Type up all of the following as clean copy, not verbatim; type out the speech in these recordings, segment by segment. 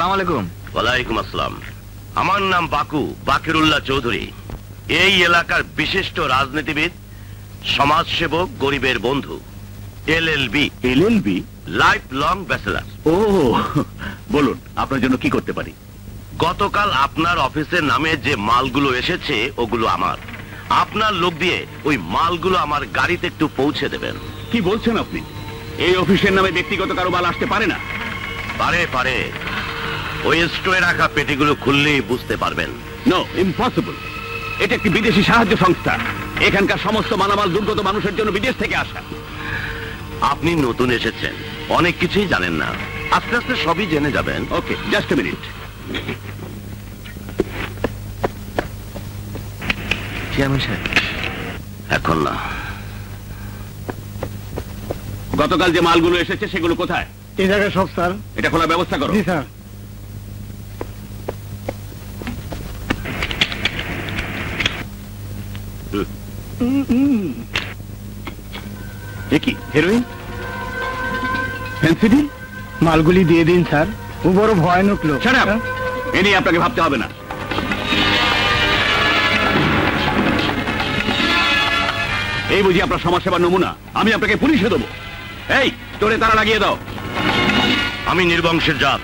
আসসালামু আলাইকুম। ওয়ালাইকুম আসসালাম। আমার নাম বাকু, বাকিরুল্লাহ চৌধুরী। এই এলাকার বিশিষ্ট রাজনীতিবিদ, সমাজসেবক, গরিবের বন্ধু। LLB. LLB? Life long bachelor. ও, বলুন আপনার জন্য কি করতে পারি? গতকাল আপনার অফিসের নামে যে মালগুলো এসেছে ওগুলো আমার। আপনার লোক দিয়ে ওই মালগুলো আমার গাড়িতে একটু পৌঁছে দেবেন। কি বলছেন আপনি? এই অফিসের নামে ব্যক্তিগত কারো মাল আসতে পারে না। পারে পারে, ওই স্টোরে রাখা পেটিগুলো খুললেই বুঝতে পারবেন। No, impossible. এটা একটি বিদেশি সাহায্য সংস্থা। এখানকার সমস্ত মালামাল দুর্গত মানুষের জন্য বিদেশ থেকে আসা। আপনি নতুন এসেছেন, অনেক কিছুই জানেন না। আস্তে আস্তে সবই জেনে যাবেন। ওকে, জাস্ট এ মিনিট। চেয়ারম্যান সাহেব, এখন না। গতকাল যে মালগুলো এসেছে সেগুলো কোথায়? এই জায়গায় সব স্যার। এটা খোলার ব্যবস্থা করো। জি স্যার। কি হেরোইন, ফেন্সিডিল? মালগুলি দিয়ে দিন স্যার, ও বড় ভয়ানক লোক। Shut up! এ নিয়ে আপনাকে ভাবতে হবে না। এই বুঝি আপনার সমাজসেবার নমুনা? আমি আপনাকে পুলিশে দেবো। এই তোরে তারা লাগিয়ে দাও। আমি নির্বংশের জাত।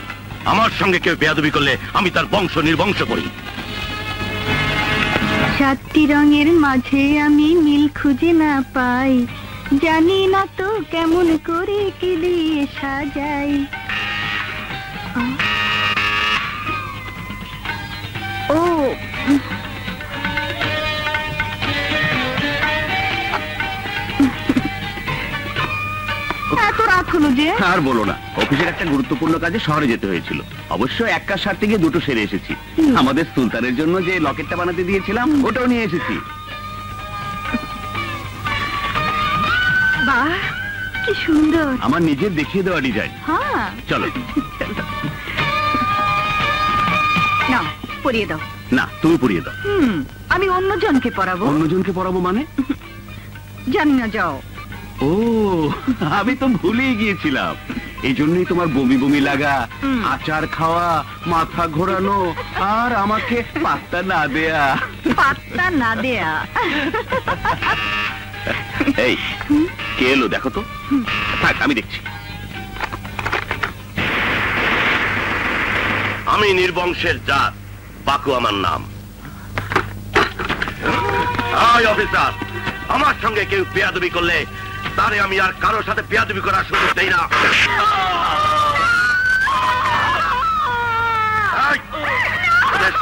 আমার সঙ্গে কেউ বেয়াদবি করলে আমি তার বংশ নির্বংশ করি। সাতটি রঙের মাঝে আমি নীল খুঁজে না পাই, জানি না তো কেমন করে কি দিয়ে সাজাই। ও এত রাত হলো যে? আর বলো না, অফিসের একটা গুরুত্বপূর্ণ কাজে শহরে যেতে হয়েছিল। অবশ্য এক কাজ সারতে গিয়ে দুটো সেরে এসেছি। আমাদের সুলতানের জন্য যে লকেটটা বানাতে দিয়েছিলাম ওটাও নিয়ে এসেছি। বাহ, কি সুন্দর। আমার নিজের দেখিয়ে দেওয়া ডিজাইন। হ্যাঁ, চলো। নাও পরিয়ে দাও। না, তুমি পরিয়ে দাও। আমি অন্যজনকে পরাবো। অন্যজনকে পরাবো মানে? জানি না, যাও। ও, আমি তো ভুলেই গিয়েছিলাম। এই জন্যই তোমার বমি বমি লাগা, আচার খাওয়া, মাথা ঘোরানো, আর আমাকে পাত্তা না দেয়া। পাত্তা না দেয়া? এই কে এলো দেখো তো। থাক, আমি দেখছি। আমি নির্বংশের জাত, বাকু আমার নাম। অফিসার, আমার সঙ্গে কেউ বেয়াদবি করলে তারে আমি আর কারোর সাথে বেয়াদবি করার সুযোগ দেই না।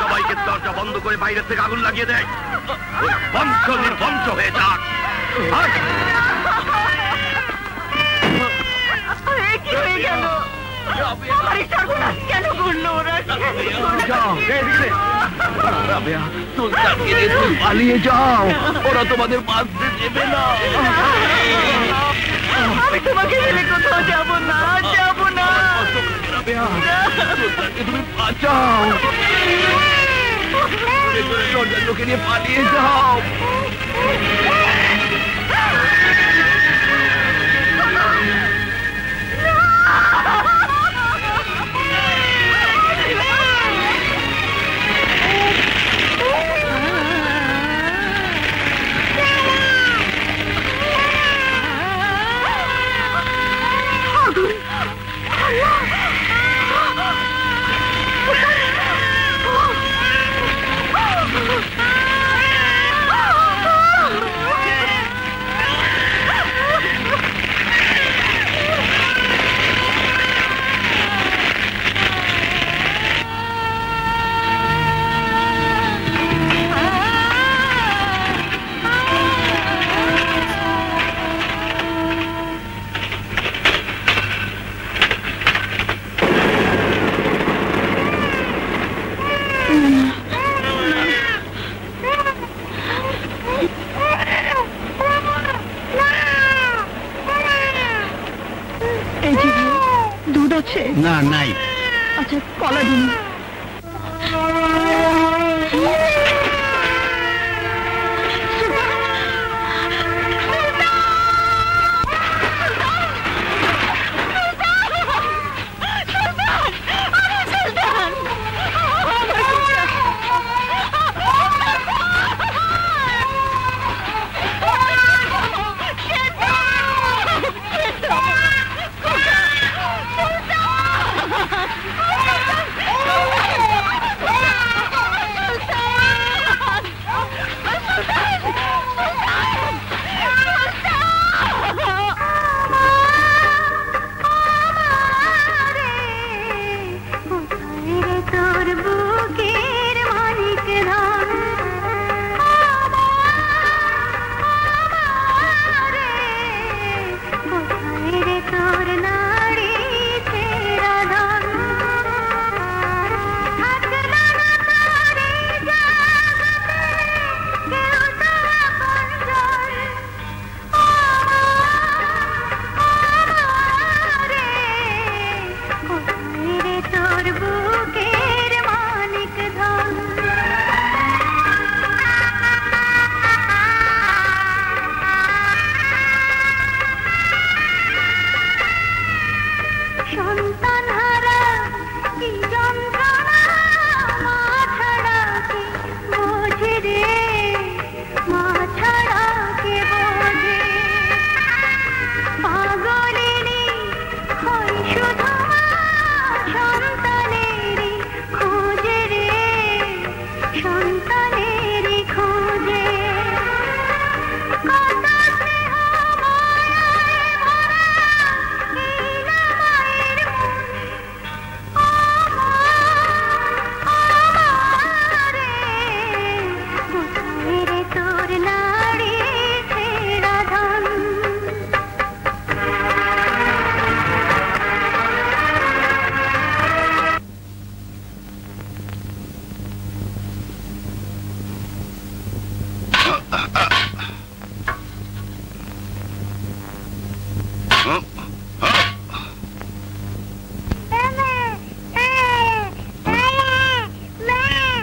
সবাইকে দরজা বন্ধ করে বাইরে থেকে আগুন লাগিয়ে দেয়, বংশ নির্বংশ হয়ে যাক। কি হয়ে গেল? কেন করলো ওরা? পালিয়ে যাও, ওরা তোমাদের বাঁচতে দেবে না। আমি তোমাকে ফেলে কোথাও যাবো না, যাবো না। তুমি বাঁচাও, দরজার লোকে নিয়ে পালিয়ে যাও। না, নাই। আচ্ছা, কলা দিন।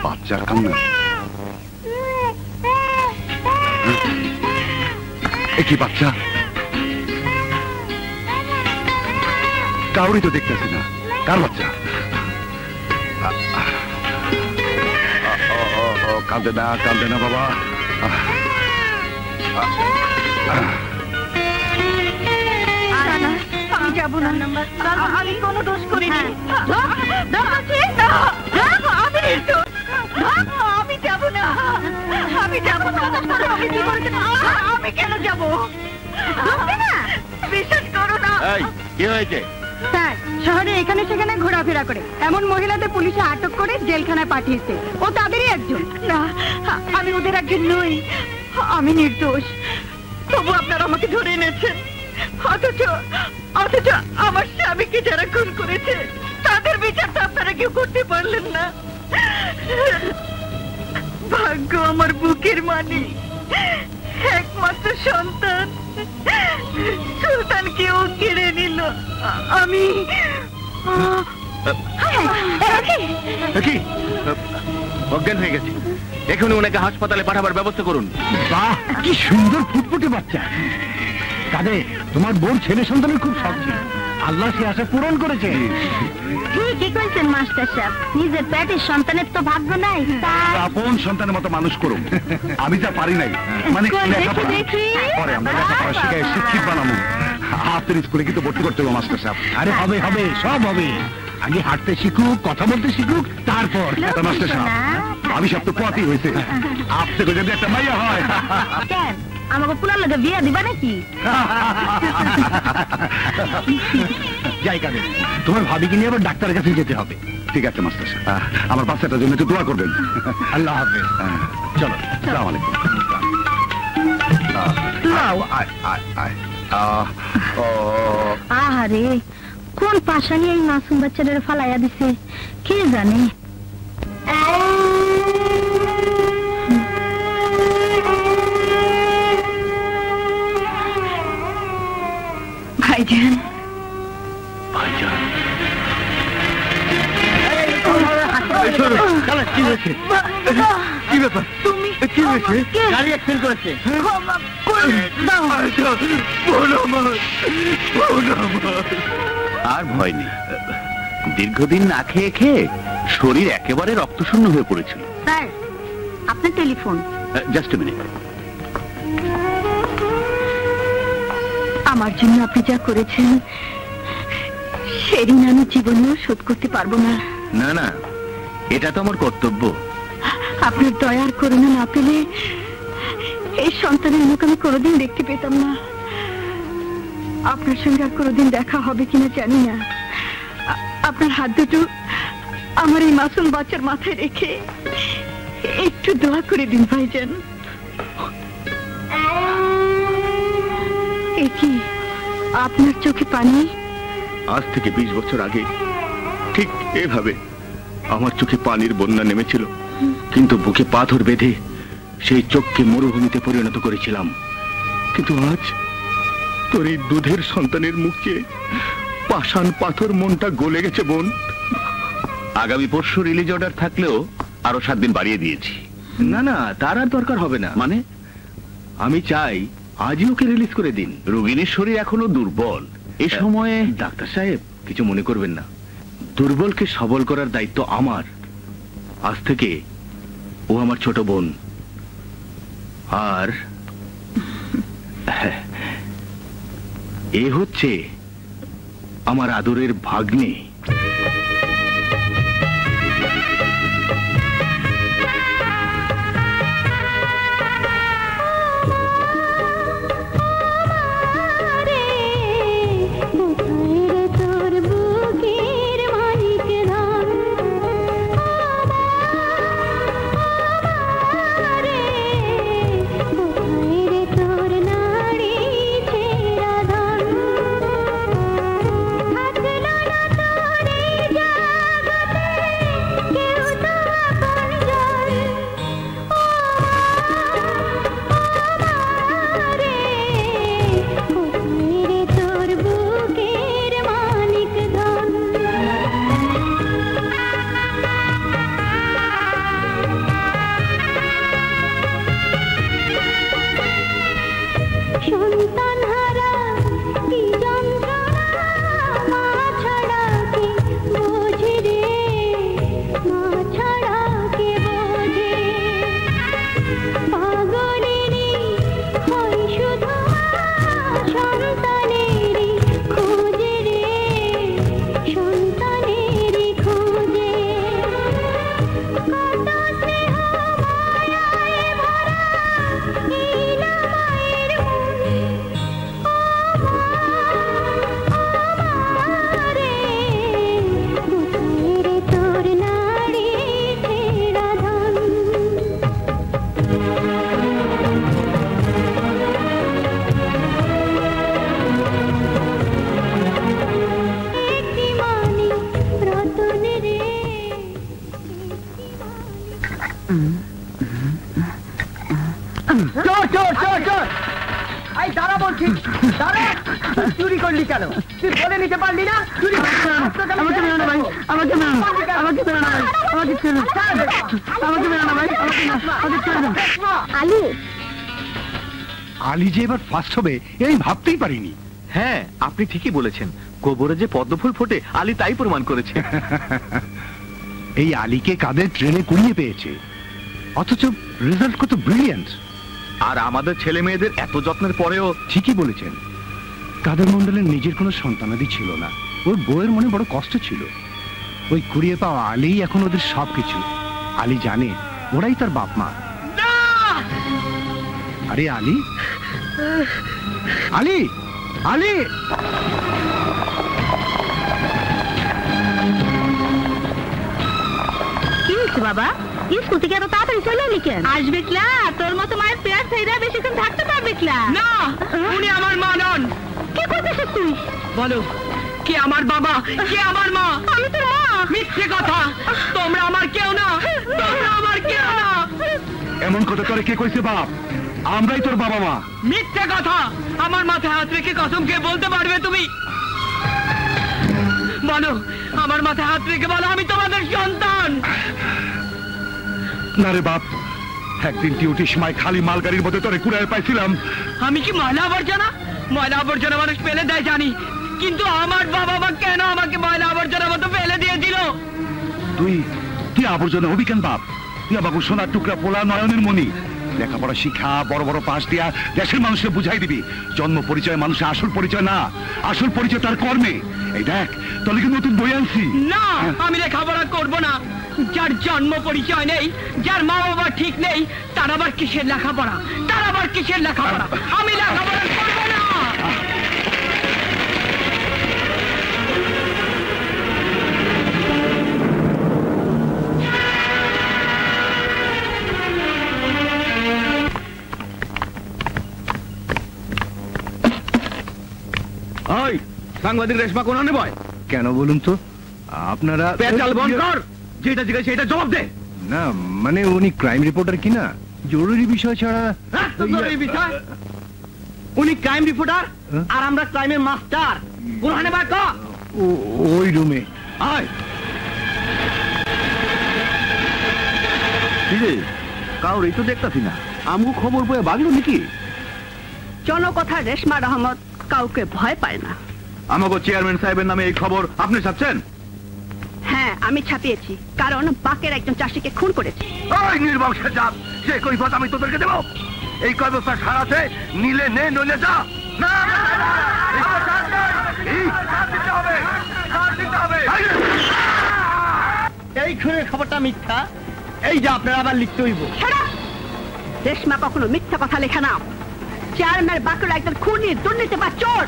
বাচ্চার কান্না। কি বাচ্চা? কাউরি তো দেখতেছি না। কার বাচ্চা? কাঁদে না বাবা। আমি যাবো না, আমি কোনো দোষ করিনি। আমি যাবো না, আমি যাবো না। আমি কি করেছি? আমি কেন যাবো? বিশ্বাস করো না। কি হয়েছে? স্যার, শহরে এখানে সেখানে ঘোরাফেরা করে এমন মহিলাদের পুলিশে আটক করে জেলখানায় পাঠিয়েছে। ও তাদেরই একজন। না, আমি ওদের একজন নই। আমি নির্দোষ। তবু আপনারা আমাকে ধরে এনেছেন। অথচ আমার স্বামীকে যারা খুন করেছে তাদের বিচার তো আপনারা কেউ করতে পারলেন না। ভাগ্য আমার বুকের মানি, একমাত্র সন্তান সুলতানকে ও কেড়ে নিল। আমি অজ্ঞান হয়ে গেছে। এখনই ওনাকে হাসপাতালে পাঠাবার ব্যবস্থা করুন। বাহ, কি সুন্দর ফুটফুটে বাচ্চা। কাজে তোমার বোন ছেলে সন্তানের খুব শখ ছিল, আল্লাহ সে আশা পূরণ করেছে। ঠিকই কইছেন মাস্টার সাহেব, নিজের পেটের সন্তানের তো ভাগ্য নাই। আপন সন্তানের মতো মানুষ করুন। আমি যা পারি নাই, মানে লেখাপড়া। পরে আমরা লেখাপড়া শিখাই শিক্ষিত বানাবো। আপনার স্কুলে কিন্তু ভর্তি করতে হবে মাস্টার সাহেব। আরে হবে হবে, সব হবে। আগে হাঁটতে শিখুক, কথা বলতে শিখুক, তারপর। মাস্টার সাহেব, আমি সব তো পথই হয়েছে। আপনাকে যদি একটা মাইয়া হয়। কেন আমাকে পুলার লোকে বিয়ে দিবা নাকি? যাই কাজে, তোমার ভাবিকে নিয়ে আবার ডাক্তারের কাছে যেতে হবে। ঠিক আছে মাস্টার সাহেব, আমার বাচ্চাটার জন্য একটু দোয়া করবেন। আল্লাহ হাফেজ। চলো, আসসালামু আলাইকুম। আহারে, কোন পাশানি এই মাসুম বাচ্চাদের ফালাইয়া দিছে কে জানে। ভাইজান, ভাইজান, কি হয়েছে? কি ব্যাপার? তুমি কি হয়েছে? গাড়ি অ্যাক্সিডেন্ট করেছে। আর ভয় নেই। দীর্ঘদিন না খেয়ে খেয়ে শরীর একেবারে রক্তশূন্য হয়ে পড়েছিল। স্যার, আপনার টেলিফোন। Just minute. আমার জন্য আপনি যা করেছেন সেদিন আমি জীবনেও শোধ করতে পারবো না। না না, এটা তো আমার কর্তব্য। আপনার দয়ার করুণা না পেলে এই সন্তানের মুখ আমি কোনোদিন দেখতে পেতাম না। আপনার সঙ্গে আর কোনোদিন দেখা হবে কিনা জানি না। আপনার হাত দুটো আমার এই মাসুম বাচ্চার মাথায় রেখে একটু দোয়া করে দিন ভাইজান। এ কি আপনার চোখে পানি? আজ থেকে 20 বছর আগে ঠিক এভাবে আমার চোখে পানির বন্যা নেমেছিল, কিন্তু বুকে পাথর বেঁধে সেই চোখকে মরুভূমিতে পরিণত করেছিলাম। কিন্তু আজ তোর এই দুধের সন্তানের মুখে পাষাণ পাথর মনটা গলে গেছে বোন। আগামী পরশু রিলিজ অর্ডার থাকলেও আরো 7 দিন বাড়িয়ে দিয়েছি। না না, তার আর দরকার হবে না। মানে আমি চাই আজই ওকে রিলিজ করে দিন। রোগিনীর শরীর এখনো দুর্বল। এই সময়ে ডাক্তার সাহেব কিছু মনে করবেন না, দুর্বলকে সবল করার দায়িত্ব আমার। আজ থেকে ও আমার ছোট বোন। আর এ হচ্ছে আমার আদরের ভাগ্নে। চুরি করলি কেন? তুই বলে নিতে পারলি না? চুরি আমাকে মেরো না ভাই, আমাকে মেরো না, আমাকে মেরো না ভাই, আমাকে ছেড়ে আমাকে মেরো না ভাই, আমাকে ছেড়ে দাও। আলী, আলী যে এবার ফার্স্ট হবে এই ভাবতেই পারিনি। হ্যাঁ, আপনি ঠিকই বলেছেন। গোবরে যে পদ্মফুল ফোটে আলী তাই প্রমাণ করেছে। এই আলীকে কাদের ট্রেনে কুড়িয়ে পেয়েছে, অথচ রেজাল্ট কত ব্রিলিয়ান্ট। আর আমাদের ছেলে মেয়েদের এত যত্নের পরেও ঠিকই বলেছেন, কাদের মন্ডলের নিজের কোনো সন্তানাদি ছিল না, ওর বউয়ের মনে বড় কষ্ট ছিল। ওই কুড়িয়ে পাওয়া আলী এখন ওদের সবকিছু। আলী জানে ওরাই তার বাপ মা। আরে আলী, আলী, আলী! কি হয়েছে বাবা? স্কুল থেকে এত তাড়াতাড়ি চলে এলি কেন? আসবে ক্লা, তোর মতো মায়ের পেয়ার ছেড়ে বেশিক্ষণ থাকতে পারবে ক্লা না। উনি আমার মা নন। কি করতেছিস তুই? বলো, কে আমার বাবা, কে আমার মা? আমি তোর মা। মিথ্যে কথা, তোমরা আমার কেউ না, তোমরা আমার কেউ না। এমন কথা তোরে কে কইছে বাপ? আমরাই তোর বাবা মা। মিথ্যে কথা, আমার মাথায় হাত রেখে কসম খেয়ে বলতে পারবে তুমি? বলো, আমার মাথায় হাত রেখে বলো আমি তোমাদের সন্তান। না রে বাপ, একদিন ডিউটির সময় খালি মালগাড়ির মধ্যে তোরে কুড়ায় পাইছিলাম। আমি কি ময়লা আবর্জনা? ময়লা আবর্জনা মানুষ ফেলে দেয় জানি, কিন্তু আমার বাবা মা কেন আমাকে ময়লা আবর্জনার মতো ফেলে দিয়েছিল? তুই তুই আবর্জনা হবি কেন বাপ? তুই আমাকে সোনার টুকরা পোলা নয়নের মণি। লেখাপড়া শিক্ষা, বড় বড় পাশ দিয়া দেশের মানুষকে বুঝাই দিবি জন্ম পরিচয় মানুষের আসল পরিচয় না, আসল পরিচয় তার কর্মে। এই দেখ, তোর কি নতুন বই আনছি। না, আমি লেখাপড়া করব না। যার জন্ম পরিচয় নেই, যার মা বাবা ঠিক নেই, তার আবার কিসের লেখাপড়া? তার আবার কিসের লেখাপড়া? আমি লেখাপড়া করব না। ওই সাংবাদিক রেশমা কোন আনে বয়? কেন বলুন তো? আপনারা পেঁচাল বন্ধ কর, যেটা জিজ্ঞাসা সেটা জবাব দে। না মানে উনি ক্রাইম রিপোর্টার কিনা, জরুরি বিষয় ছাড়া। জরুরি বিষয়? উনি ক্রাইম রিপোর্টার আর আমরা ক্রাইমের মাস্টার। কোরআনে বা কা ওই রুমে আয়। কিরে, কাউর এই তো দেখতাছি না, আমগো খবর বয়ে বাগলো নাকি? জনকথা রেশমা রহমত কাউকে ভয় পায় না। আমাগো চেয়ারম্যান সাহেবের নামে এই খবর আপনি ছাপছেন? হ্যাঁ, আমি ছাপিয়েছি, কারণ বাকের একজন চাষিকে খুন করেছে। ওই নির্বংশের জাত, যে কৈফিয়ত আমি তোদেরকে দেব? এই কৈফিয়তটা সারাতে নিলে নে, নইলে যা। না, এই খুনের খবরটা মিথ্যা, এই যে আপনারা আবার লিখতে হইব। রেশমা কখনো মিথ্যা কথা লেখা না। চেয়ারম্যান বাকের একজন খুনি, দুর্নীতি বা চোর।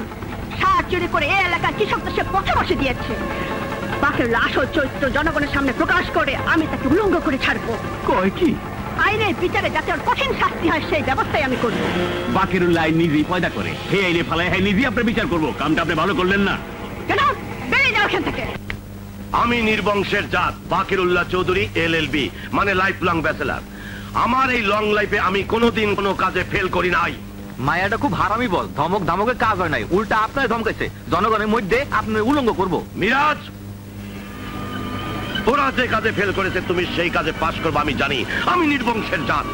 সার চুরি করে এই এলাকার কৃষকদের সে পথে বসে দিয়েছে। বাকের আসল চরিত্র জনগণের সামনে প্রকাশ করে আমি তাকে উলঙ্গ করে ছাড়বো। কয় কি? আইনের বিচারে যাতে ওর কঠিন শাস্তি হয় সেই ব্যবস্থাই আমি করবো। বাকিরুল্লাহ নিজেই পয়দা করে, হে আইনে ফালায়, হ্যাঁ নিজেই আপনার বিচার করবো। কামটা আপনি ভালো করলেন না। কেন? বেরিয়ে যাও এখান থেকে। আমি নির্বংশের জাত বাকিরুল্লাহ চৌধুরী, LLB মানে লাইফ লং ব্যাচেলার। আমার এই লং লাইফে আমি কোনোদিন কোনো কাজে ফেল করি নাই। মায়াটা খুব হারামি বল, ধমক ধমকের কাজ হয় নাই, উল্টা আপনার ধমকাইছে। জনগণের মধ্যে আপনি উলঙ্গ করবো। মিরাজ, ওরা যে কাজে ফেল করেছে তুমি সেই কাজে পাশ করবো আমি জানি। আমি নির্বংশের জাত।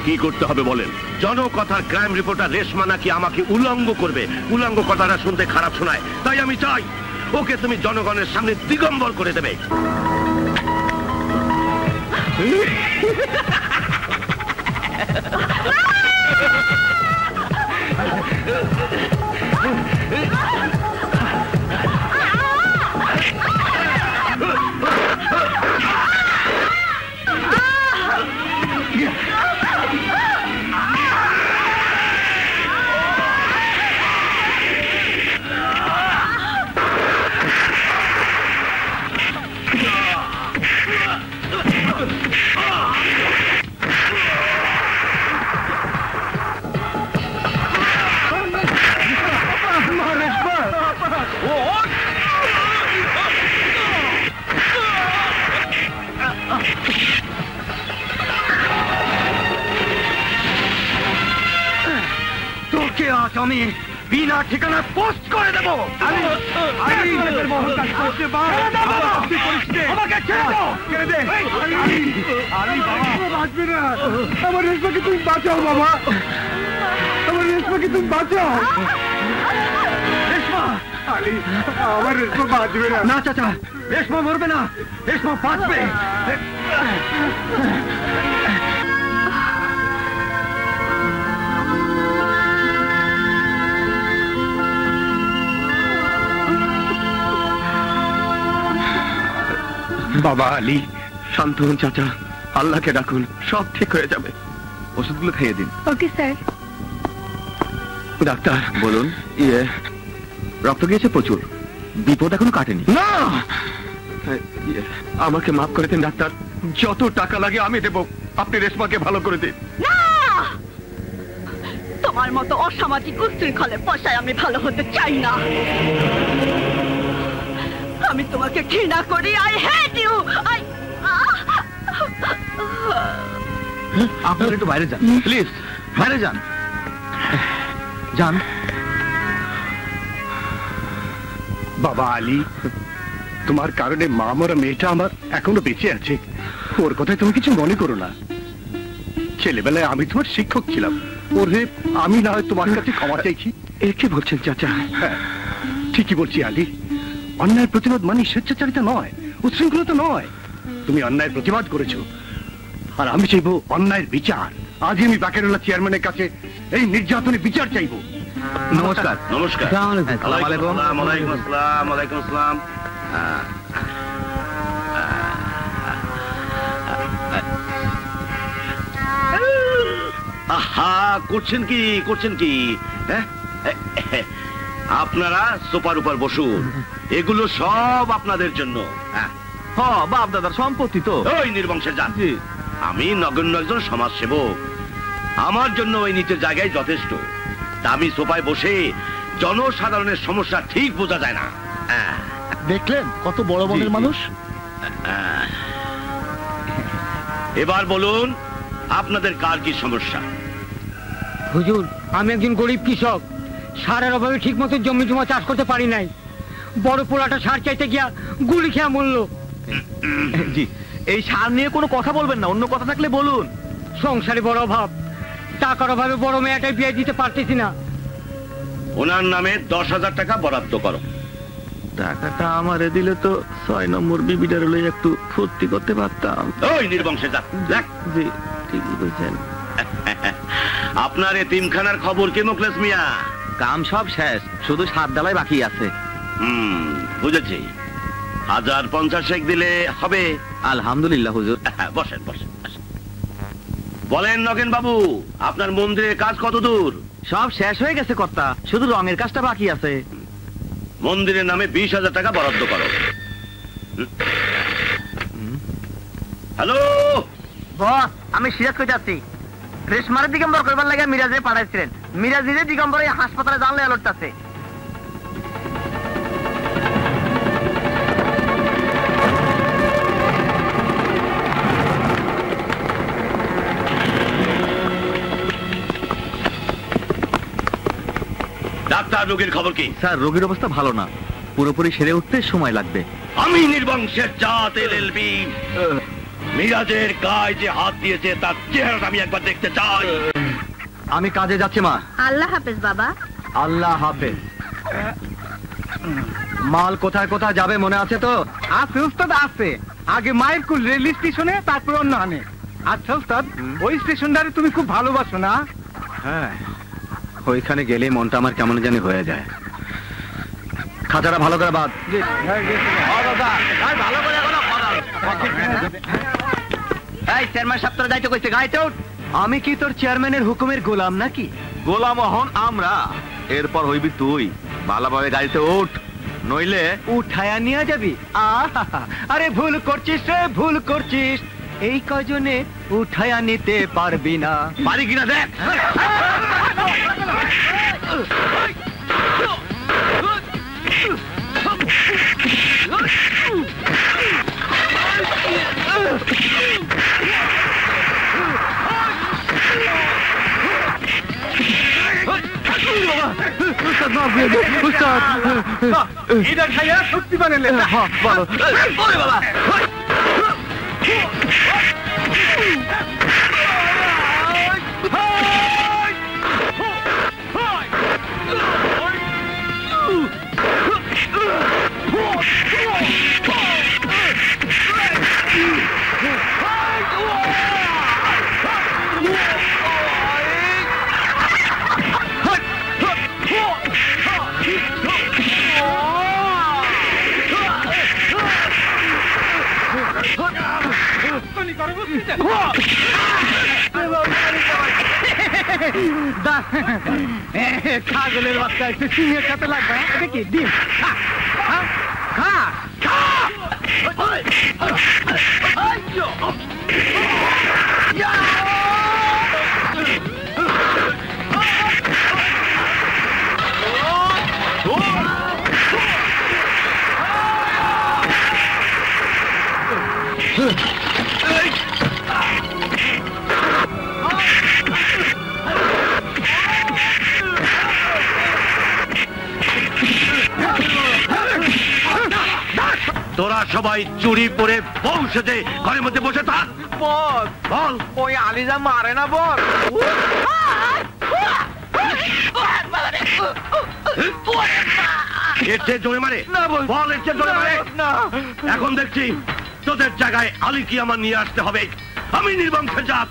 কি করতে হবে বলেন? জনকথার ক্রাইম রিপোর্টার রেশমা নাকি আমাকে উলঙ্গ করবে। উলঙ্গ কথাটা শুনতে খারাপ শোনায়, তাই আমি চাই ওকে তুমি জনগণের সামনে দিগম্বর করে দেবে। তোকে আজ আমি বিনা ঠিকানা পোস্ট করে দেবো। আমার রেশমাকে তুমি বাঁচাও বাবা, আমার রেশমাকে তুমি বাঁচাও। রেশমা, আলী, আমার রেশমা বাঁচবে না। না চাচা, রেশমা মরবে না, রেশমা বাঁচবে। বাবা আলী, শান্ত হন চাচা, আল্লাহকে ডাকুন, সব ঠিক হয়ে যাবে। ওষুধগুলো খাইয়ে দিন। Okay sir. ডাক্তার বলুন। রক্ত গিয়েছে প্রচুর, বিপদ এখনো কাটেনি। না, আমাকে মাফ করে দিন ডাক্তার, যত টাকা লাগে আমি দেব, আপনি রেশমাকে ভালো করে দিন। না, তোমার মতো অসামাজিক উশৃঙ্খলের পয়সায় আমি ভালো হতে চাই না। আমি তোমাকে ঘৃণা করি। I hate you. আপনারা একটু বাইরে যান প্লিজ, বাইরে যান যান। বাবা আলী, তোমার কারণে মা মরা মেয়েটা আমার এখনো বেঁচে আছে, ওর কথায় তুমি কিছু মনে করো না। ছেলেবেলায় আমি তোমার শিক্ষক ছিলাম, ওর হয়ে আমি না হয় তোমার কাছে ক্ষমা চাইছি। একে বলছেন চাচা? হ্যাঁ, ঠিকই বলছি আলী। অন্যায়ের প্রতিবাদ মানে স্বেচ্ছাচারিতা নয়, উচ্ছৃঙ্খলতা নয়। তুমি অন্যায়ের প্রতিবাদ করেছো, আর আমি চাইবো অন্যায়ের বিচার। আজই আমি বাকেরুল্লাহ চেয়ারম্যানের কাছে এই নির্যাতনের বিচার চাইবো। নমস্কার। নমস্কার। আসসালামু আলাইকুম। ওয়ালাইকুম আসসালাম। ওয়ালাইকুম আসসালাম। আহা, করছেন কি করছেন কি? হ্যাঁ, আপনারা সোফার উপর বসুন, এগুলো সব আপনাদের জন্য। বাপ দাদার সম্পত্তি তো। ওই নির্বংশের জাত, আমি নগণ্য একজন সমাজ সেবক, আমার জন্য ওই নিচের জায়গায় যথেষ্ট। তা আমি সোফায় বসে জনসাধারণের সমস্যা ঠিক বোঝা যায় না। দেখলেন কত বড় মনের মানুষ। এবার বলুন, আপনাদের কার কি সমস্যা? হুজুর, আমি একজন গরিব কৃষক, সারের অভাবে ঠিক মতো জমি জমা চাষ করতে পারি নাই। বড় পোলাটা সার চাইতে গিয়া গুলি খেয়া মরল। জি, এই সার নিয়ে কোনো কথা বলবেন না, অন্য কথা থাকলে বলুন। সংসারে বড় অভাব, টাকার অভাবে বড় মেয়েটাই বিয়ে দিতে পারতেছি না। ওনার নামে 10,000 টাকা বরাদ্দ করো। টাকাটা আমারে দিলে তো 6 নম্বর বিবিটার হলে একটু ফুর্তি করতে পারতাম। ওই নির্বংশের জাত, দেখ। জি, ঠিকই বলছেন। আপনার এতিমখানার খবর কি মোখলেস মিয়া? কাম সব শেষ, শুধু 7 ডালাই বাকি আছে। বুঝেছি। 1050 দিলে হবে। আলহামদুলিল্লাহ হুজুর। বসেন বসেন। বলেন নগেন বাবু, আপনার মন্দিরের কাজ কত দূর? সব শেষ হয়ে গেছে কর্তা, শুধু রঙের কাজটা বাকি আছে। মন্দিরের নামে 20,000 টাকা বরাদ্দ করো। হ্যালো বস, আমি সিরাজ কই যাচ্ছি। রেশমারে দিগম্বর করবার লাগে মিরাজে পাঠাইছিলেন। মিরাজ নিজে দিগম্বর এই হাসপাতালে জানলে আলোটাছে। ডাক্তার, রোগীর খবর কি? স্যার, রোগীর অবস্থা ভালো না, পুরোপুরি সেরে উঠতে সময় লাগবে। আমি নির্বংশের জাত এলএলবি মিরাজের গায়ে যে হাত দিয়েছে তার চেহারাটা আমি একবার দেখতে চাই। আমি কাজে যাচ্ছি মা। আল্লাহ হাফেজ বাবা। আল্লাহ হাফেজ। মাল কোথায় কোথায় যাবে মনে আছে তো? আছে উস্তাদ, আছে। আগে মায়েরকুল রেল স্টেশনে, তারপর অন্য আনে। আচ্ছা উস্তাদ, ওই স্টেশনটারে তুমি খুব ভালোবাসো না? হ্যাঁ, ওইখানে গেলে মনটা আমার কেমন জানি হয়ে যায়। খাঁচাটা ভালো করে বাঁধ। আমি কি তোর চেয়ারম্যানের হুকুমের গোলাম নাকি? গোলাম হন আমরা, এরপর হইবি তুই। ভালোভাবে গাড়িতে উঠ, নইলে উঠায়া নিয়ে যাবি। আরে ভুল করছিস রে, ভুল করছিস। এই কজনে উঠায়া নিতে পারবি না। পারি কিনা দেখ। এটা খাইয়া শক্তি বানালে বলো বাবা ছাগলের বাচ্চা একটু সিংহের সাথে লাগবে এটা কি ডিম খা খা তোরা সবাই চুরি পরে বউ সেজে ঘরের মধ্যে বসে থাক। বল বল ওই আলিজা মারে না বল এর চেয়ে জোরে মারে না বল। বল এর চেয়ে জোরে মারে না এখন দেখছি তোদের জায়গায় আলী কি আমার নিয়ে আসতে হবে। আমি নির্বংশের জাত,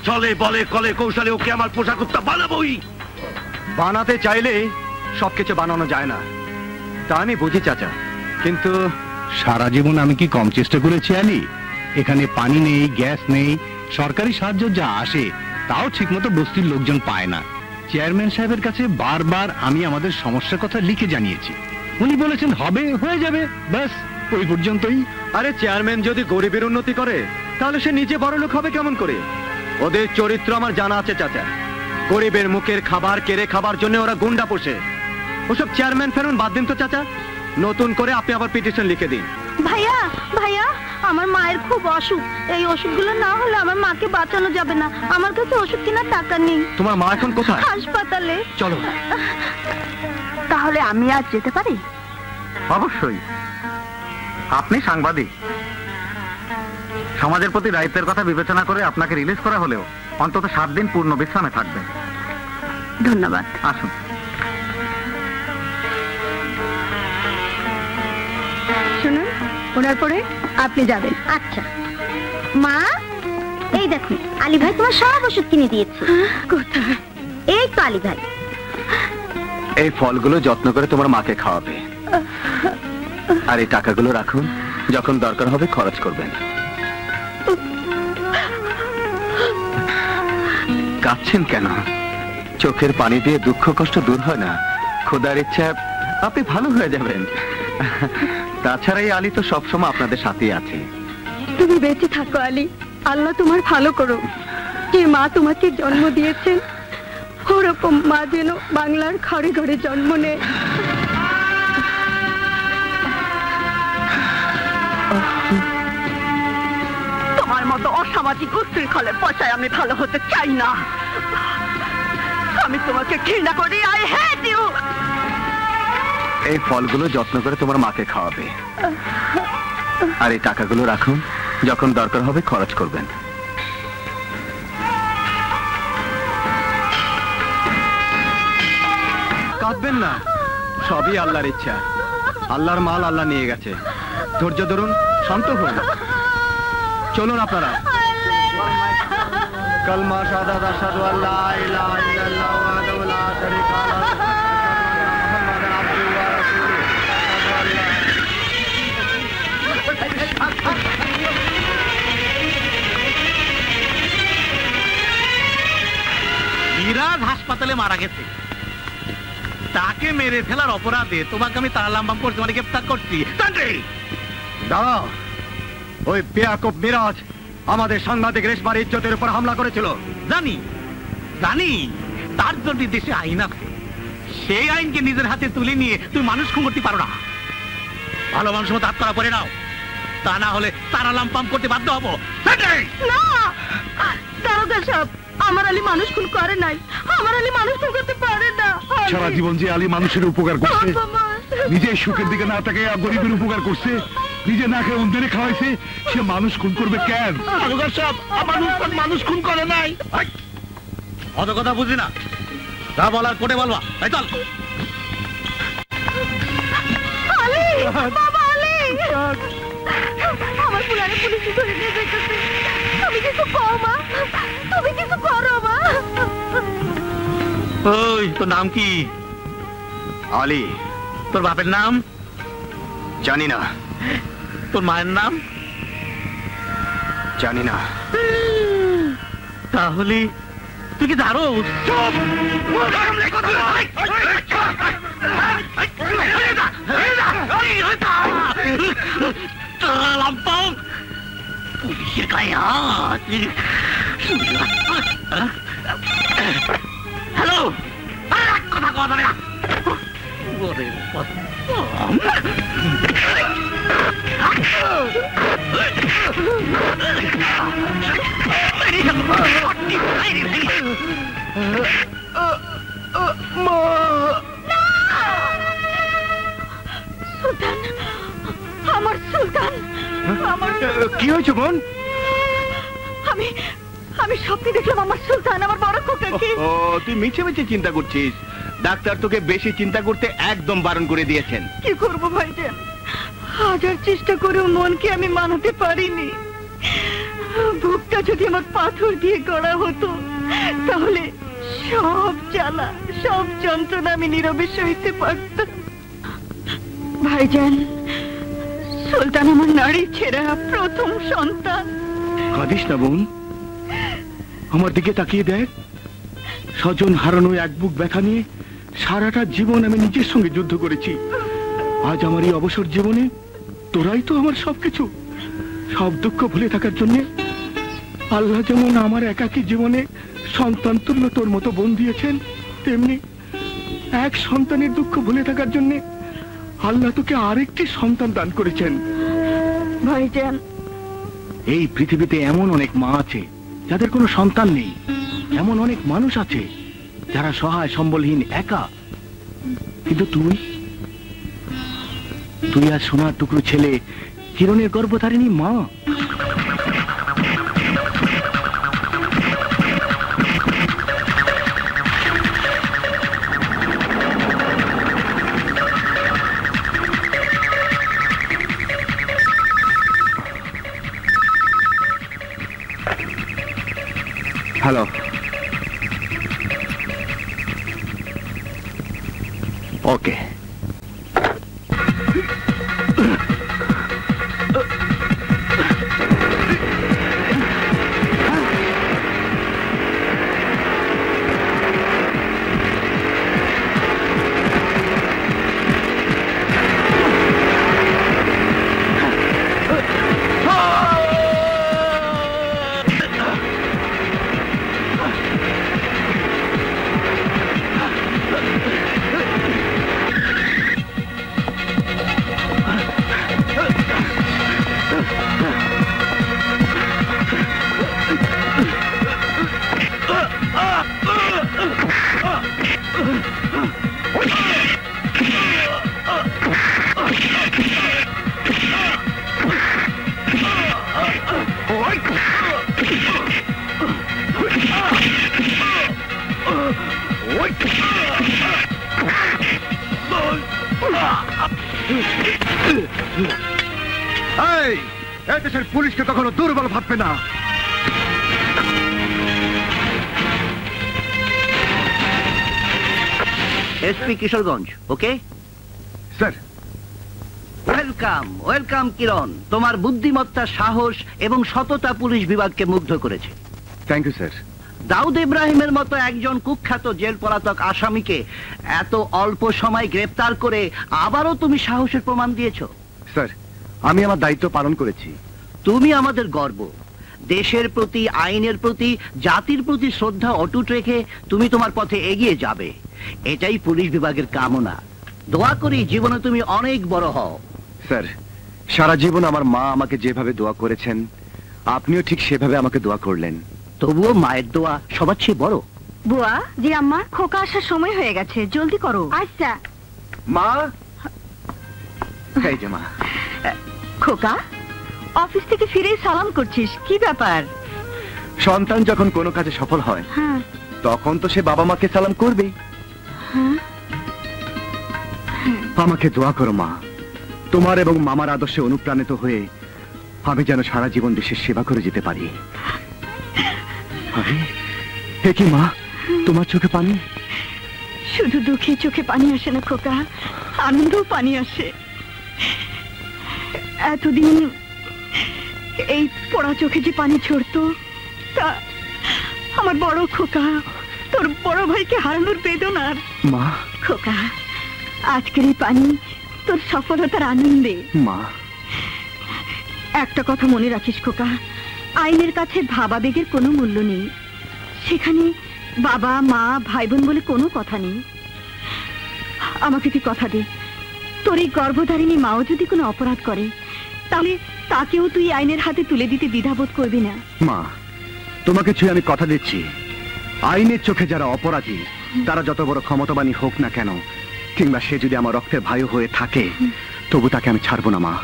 চলে বলে কলে কৌশলে ওকে আমার পোশাক উত্তা বানাবোই। বানাতে চাইলে সবকিছু বানানো যায় না, তা আমি বুঝি চাচা, কিন্তু সারা জীবন আমি কি কম চেষ্টা করেছি আলী? এখানে পানি নেই, গ্যাস নেই, সরকারি সাহায্য যা আসে তাও ঠিকমতো বস্তির লোকজন পায় না। চেয়ারম্যান সাহেবের কাছে বারবার আমি আমাদের সমস্যার কথা লিখে জানিয়েছি, উনি বলেছেন হবে, হয়ে যাবে, ব্যাস ওই পর্যন্তই। আরে চেয়ারম্যান যদি গরিবের উন্নতি করে তাহলে সে নিজে বড়লোক হবে কেমন করে? ওদের চরিত্র আমার জানা আছে চাচা, গরিবের মুখের খাবার কেড়ে খাবার জন্য ওরা গুন্ডা পোষে। ওসব চেয়ারম্যান ফেরুন বাদ দিন তো চাচা, নতুন করে আপনি আবার পিটিশন লিখে দিন। ভাইয়া ভাইয়া আমার মায়ের খুব অসুখ, এই ওষুধগুলো না হলে আমার মাকে বাঁচানো যাবে না। আমার কাছে ওষুধ কেনার টাকা নেই। তোমার মা এখন কোথায়? হাসপাতালে। চলো। তাহলে আমি আজ যেতে পারি? অবশ্যই, আপনি সাংবাদিক, সমাজের প্রতি দায়িত্বের কথা বিবেচনা করে আপনাকে রিলিজ করা হলেও অন্তত 7 দিন পূর্ণ বিশ্রামে থাকবেন। ধন্যবাদ। আসুন। শুনুন, ওনার পরে আপনি যাবেন। আচ্ছা মা, এই দেখুন আলী ভাই তোমার সব ওষুধ কিনে দিয়েছে। কোথায়? এই তো আলী ভাই। এই ফলগুলো যত্ন করে তোমার মাকে খাওয়াবে, আর এই টাকাগুলো রাখুন, যখন দরকার হবে খরচ করবেন। কাঁদছেন কেন? চোখের পানি দিয়ে দুঃখ কষ্ট দূর হয় না, খোদার ইচ্ছা আপনি ভালো হয়ে যাবেন। তাছাড়া এই আলী তো সবসময় আপনাদের সাথেই আছে। তুমি বেঁচে থাকো আলী, আল্লাহ তোমার ভালো করো। যে মা তোমাকে জন্ম দিয়েছেন ওরকম মা যেন বাংলার ঘরে ঘরে জন্ম নেয়। তোমার মতো অসামাজিক উশৃঙ্খলের পয়সায় আমি ভালো হতে চাই না। আমি তোমাকে ঘৃণা করি। I hate you. এই ফলগুলো যত্ন করে তোমার মাকে খাওয়াবে, আর এই টাকাগুলো রাখুন, যখন দরকার হবে খরচ করবেন। কাঁদবেন না, সবই আল্লাহর ইচ্ছা। আল্লাহর মাল আল্লাহ নিয়ে গেছে, ধৈর্য ধরুন, শান্ত হন। চলুন আপনারা। কালমা শাহাদাত আশহাদু আল্লা ইলাহা ইল্লাল্লাহ ওয়াহদাহু লা শারীকা লাহু মুহাম্মাদান আবদুহু ওয়া রাসূলুহু। মিরাজ হাসপাতালে মারা গেছে, তাকে মেরে ফেলার অপরাধে তোমাকে আমি তারা লাম্বাম করছি, মানে গ্রেফতার করছি। দাঁড়াও, ওই বেয়াকুব মিরাজ আমাদের সাংবাদিক রেশমার ইজ্জতের উপর হামলা করেছিল। জানি জানি, তার জন্য দেশে আইন আছে, সেই আইনকে নিজের হাতে তুলে নিয়ে তুমি মানুষ খুন করতে পারো না। ভালো মানুষ মতো হাত করা পরে নাও, তা না হলে তারা লাম্পাম করতে বাধ্য হবো। না দারোগা সাহেব, আমার আলী মানুষ খুন করে নাই, আমার আলী মানুষ খুন করতে পারে না। সারা জীবন যে আলী মানুষের উপকার করছে, নিজে সুখের দিকে না তাকে গরিবের উপকার করছে, নিজে না খেয়ে অন্যের খাওয়াইছে, সে মানুষ খুন করবে কেন? মানুষ খুন করে নাই। অত কথা বুঝি না, যা বলার কোটে বলবা। এই চল। আলী, বাবা আলী, আমার পুলারে পুলিশ ধরে নিয়ে যাইতেছে। তুমি কিছু কও মা, তুমি কিছু করো মা। ওই তোর নাম কি? আলী। তোর বাপের নাম? জানি না। তোর মায়ের নাম? জানি না। তাহলে তুই কি জানো? পুলিশের গায়ে হাত। হ্যালো, কথা কথা না। সুলতান, আমার সুলতান, আমার কি হয়েছে বোন? আমি স্বপ্নে দেখলাম আমার সুলতান, আমার বড় খোকাকে। ও, তুই মিছে মিছে চিন্তা করছিস। ডাক্তার তোকে বেশি চিন্তা করতে একদম বারণ করে দিয়েছেন। কি করবো ভাইজান, হাজার চেষ্টা করেও মনকে আমি মানাতে পারিনি। বুকটা যদি আমার পাথর দিয়ে গড়া হতো, তাহলে সব জ্বালা, সব যন্ত্রণা আমি নীরবে সইতে পারতাম। ভাইজান, সুলতান আমার নারী ছেড়া প্রথম সন্তান। কাঁদিস না বোন, আমার দিকে তাকিয়ে দেখ। স্বজন হারানো এক বুক ব্যথা নিয়ে সারাটা জীবন আমি নিজের সঙ্গে যুদ্ধ করেছি। আজ আমার এই অবসর জীবনে তোরাই তো আমার সবকিছু। সব দুঃখ ভুলে থাকার জন্য আল্লাহ যেমন আমার একাকী জীবনে সন্তান তুল্য তোর মতো বোন দিয়েছেন, তেমনি এক সন্তানের দুঃখ ভুলে থাকার জন্য আল্লাহ তোকে আরেকটি সন্তান দান করেছেন। ভাইজান, এই পৃথিবীতে এমন অনেক মা আছে যাদের কোনো সন্তান নেই, এমন অনেক মানুষ আছে যারা সহায় সম্বলহীন, একা। কিন্তু তুই আর সোনার টুকরো ছেলে, কিরণের গর্ভধারিণী মা। হ্যালো। ওকে। এই দেশের পুলিশকে কখনো দুর্বল ভাববে না। SP Kishoreganj. Okay sir. Welcome, welcome Kiran. তোমার বুদ্ধিমত্তা, সাহস এবং সততা পুলিশ বিভাগকে মুগ্ধ করেছে। Thank you sir. দাউদ ইব্রাহিমের মতো একজন কুখ্যাত জেল পলাতক আসামিকে এত অল্প সময় গ্রেফতার করে আবারও তুমি সাহসের প্রমাণ দিয়েছো। স্যার, আমি আমার দায়িত্ব পালন করেছি। তুমি আমাদের গর্ব। দেশের প্রতি, আইনের প্রতি, জাতির প্রতি শ্রদ্ধা অটুট রেখে তুমি তোমার পথে এগিয়ে যাবে, এটাই পুলিশ বিভাগের কামনা। দোয়া করি জীবনে তুমি অনেক বড় হও। স্যার, সারা জীবন আমার মা আমাকে যেভাবে দোয়া করেছেন, আপনিও ঠিক সেভাবে আমাকে দোয়া করলেন। তবুও মায়ের দোয়া সবার চেয়ে বড়। বুয়া, জি আম্মা, খোকা আসার সময় হয়ে গেছে, জলদি করো। আচ্ছা। মা, এই যে মা। খোকা, অফিস থেকে ফিরে সালাম করছিস, কি ব্যাপার? সন্তান যখন কোনো কাজে সফল হয় হ্যাঁ। তখন তো সে বাবা মাকে সালাম করবেই। হ্যাঁ। আমাকে দোয়া করো মা, তোমার এবং মামার আদর্শে অনুপ্রাণিত হয়ে আমি যেন সারা জীবন দেশের সেবা করে যেতে পারি। আরে, হে কি মা, তোমার চোখে পানি? শুধু দুঃখে চোখে পানি আসে না খোকা, আনন্দেও পানি আসে। এতদিন এই পোড়া চোখে যে পানি ঝরতো, তা আমার বড় খোকা, তোর বড় ভাইকে হারানোর বেদনার। মা। খোকা, আজকের এই পানি তোর সফলতার আনন্দে। মা, একটা কথা মনে রাখিস খোকা, আইনের কাছে ভাবাবেগের কোনো মূল্য নেই। সেখানে বাবা মা ভাই বোন বলে কোনো কথা নেই। আমাকে তুই কথা দে, তোর এই গর্ভধারিণী মাও যদি কোনো অপরাধ করে, তাহলে তাকেও তুই আইনের হাতে তুলে দিতে দ্বিধাবোধ করবি না। মা, তোমাকে ছুঁয়ে আমি কথা দিচ্ছি, আইনের চোখে যারা অপরাধী তারা যত বড় ক্ষমতাবানই হোক না কেন, কিংবা সে যদি আমার রক্তের ভাই হয়ে থাকে, তবু তাকে আমি ছাড়বো না। মা।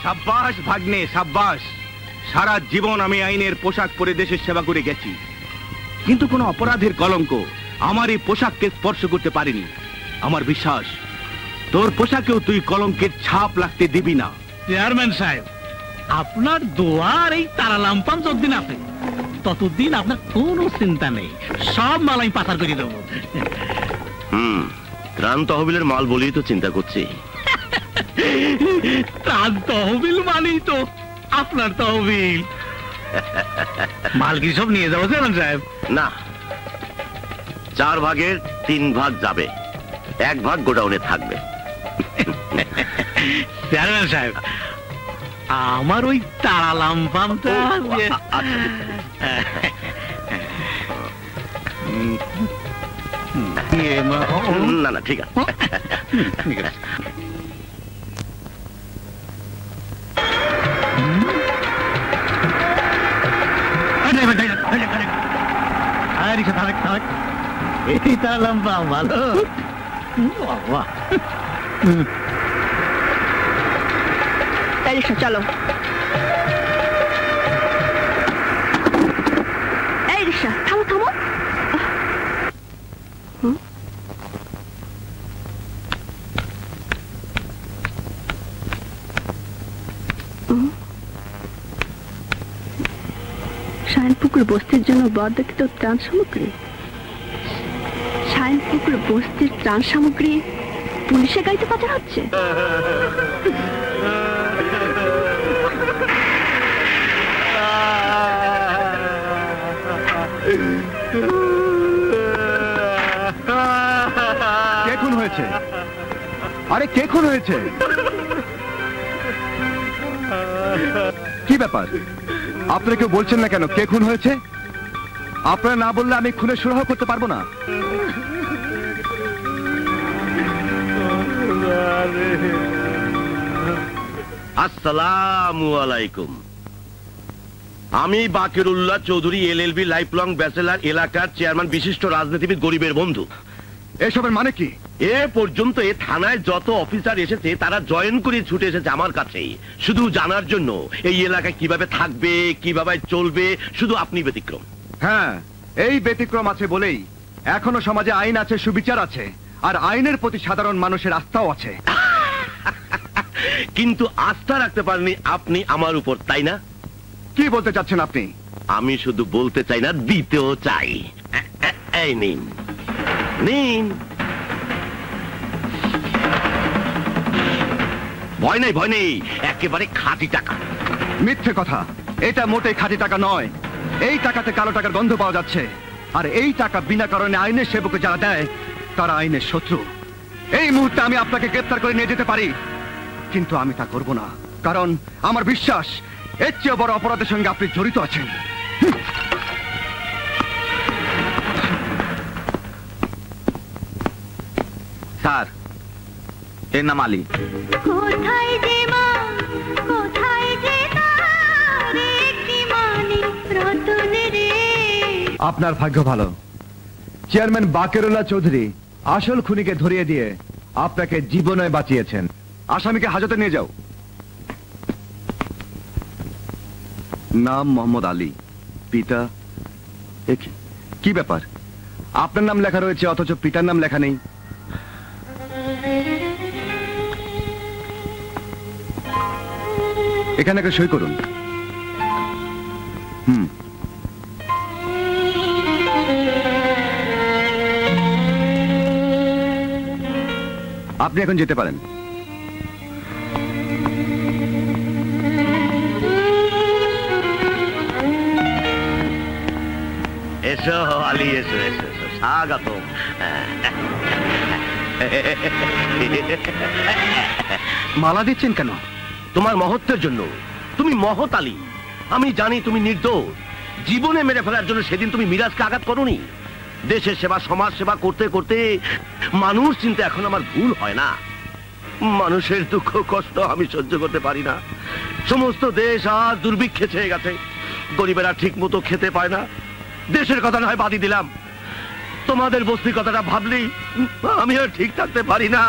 সাব্বাস ভাগ্নে, সাব্বাস। সারা জীবন আমি আইনের পোশাক পরে দেশের সেবা করে গেছি, কিন্তু কোনো অপরাধের কলঙ্ক আমার এই পোশাককে স্পর্শ করতে পারেনি। আমার বিশ্বাস তোর পোশাকেও তুই কলঙ্কের ছাপ লাগতে দিবি না। চেয়ারম্যান সাহেব, আপনার দোয়ার এই তারা লাম্পাম যতদিন আছে ততদিন আপনার কোনো চিন্তা নেই, সব মাল আমি পাচার করে দেবো। ত্রাণ তহবিলের মাল বলেই তো চিন্তা করছি। ত্রাণ তহবিল মানেই তো আপনার তহবিল। মাল কি সব নিয়ে যাবো চেয়ারম্যান সাহেব? না, 4 ভাগের 3 ভাগ যাবে, 1 ভাগ গোডাউনে থাকবে। চেয়ারম্যান সাহেব, আমার ওই তারা লাম্পামটা না না, ঠিক আছে। এই তারা লাম্পাম ভালো। চলো, এই রিক্সা থামো থামো। শাইনপুকুর বস্তির জন্য বরাদ্দকৃত ত্রাণ সামগ্রী। শাইনপুকুর বস্তির ত্রাণ সামগ্রী পুলিশের গাড়িতে পাচার হচ্ছে। কে খুন হয়েছে? আরে কে খুন হয়েছে? কি ব্যাপার, আপনারা কেউ বলছেন না কেন কে খুন হয়েছে? আপনারা না বললে আমি খুনের সুরাহ করতে পারবো না। আসসালামু আলাইকুম। আমি Bakirullah Chowdhury, LLB life long bachelor, এলাকার চেয়ারম্যান, বিশিষ্ট রাজনীতিবিদ, গরিবের বন্ধু। এসবের মানে কি? এ পর্যন্ত এ থানায় যত অফিসার এসেছে তারা জয়েন করে ছুটে এসেছে আমার কাছেই, শুধু জানার জন্য এই এলাকায় কিভাবে থাকবে, কিভাবে চলবে। শুধু আপনি ব্যতিক্রম। হ্যাঁ, এই ব্যতিক্রম আছে বলেই এখনো সমাজে আইন আছে, সুবিচার আছে, আর আইনের প্রতি সাধারণ মানুষের আস্থাও আছে। কিন্তু আস্থা রাখতে পারেনি আপনি আমার উপর, তাই না? কি বলতে চাচ্ছেন আপনি? আমি শুধু বলতে চাই না, দিতেও চাই। এই নিন, নিন। ভয় নেই, ভয় নেই, একেবারে খাঁটি টাকা। মিথ্যে কথা, এটা মোটেই খাঁটি টাকা নয়। এই টাকাতে কালো টাকার গন্ধ পাওয়া যাচ্ছে, আর এই টাকা বিনা কারণে আইনের সেবকে যারা দেয় তারা আইনের শত্রু। এই মুহূর্তে আমি আপনাকে গ্রেফতার করে নিয়ে যেতে পারি, কিন্তু আমি তা করব না, কারণ আমার বিশ্বাস এর চেয়ে বড় অপরাধের সঙ্গে আপনি জড়িত আছেন। স্যার, এর নাম আলী। কোথায় যে মা, কোথায় যে তার একটি মানি রতন রে। আপনার ভাগ্য ভালো, চেয়ারম্যান বাকেরুল্লাহ চৌধুরী আসল খুনিকে ধরিয়ে দিয়ে আপনাকে জীবনে বাঁচিয়েছেন। আসামিকে হাজতে নিয়ে যাও। নাম মোহাম্মদ আলী, পিতা। কি ব্যাপার, আপনার নাম লেখা রয়েছে অথচ পিতার নাম লেখা নেই? এখানে একটা সই করুন। আপনি এখন যেতে পারেন। এসো আলী, এসো এসো এসো, স্বাগত। মালা দিচ্ছেন কেন? তোমার মহত্বের জন্য। তুমি মহৎ আলী। আমি জানি তুমি নির্দোষ। জীবনে মেরে ফেলার জন্য সেদিন তুমি মিরাজকে আঘাত করোনি। দেশের সেবা, সমাজ সেবা করতে করতে মানুষ চিনতে এখন আমার ভুল হয় না। মানুষের দুঃখ কষ্ট আমি সহ্য করতে পারি না। সমস্ত দেশ আজ দুর্ভিক্ষে ছেয়ে গেছে, গরিবেরা ঠিক মতো খেতে পায় না। দেশের কথা না হয় বাদই দিলাম, তোমাদের বস্তির কথাটা ভাবলেই আমি আর ঠিক থাকতে পারি না।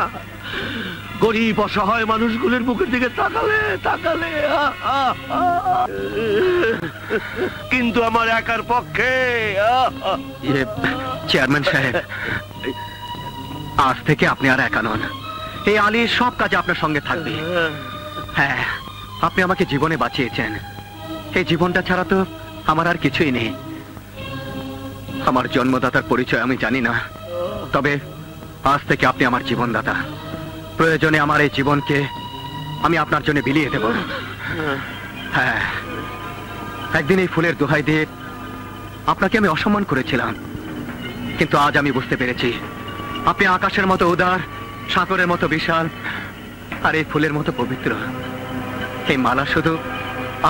গরিব অসহায় মানুষগুলোর মুখের দিকে তাকালে তাকালে কিন্তু আমার একার পক্ষে। চেয়ারম্যান সাহেব, আজ থেকে আপনি আর একা নন। এই আলী সব কাজে আপনার সঙ্গে থাকবে। হ্যাঁ, আপনি আমাকে জীবনে বাঁচিয়েছেন। এই জীবনটা ছাড়া তো আমার আর কিছুই নেই। আমার জন্মদাতার পরিচয় আমি জানি না, তবে আজ থেকে আপনি আমার জীবনদাতা। প্রয়োজনে আমার এই জীবনকে আমি আপনার জন্য বিলিয়ে দেব। হ্যাঁ, একদিন এই ফুলের দোহাই দিয়ে আপনাকে আমি অসম্মান করেছিলাম, কিন্তু আজ আমি বুঝতে পেরেছি আপনি আকাশের মতো উদার, সাগরের মতো বিশাল, আর এই ফুলের মতো পবিত্র। এই মালা শুধু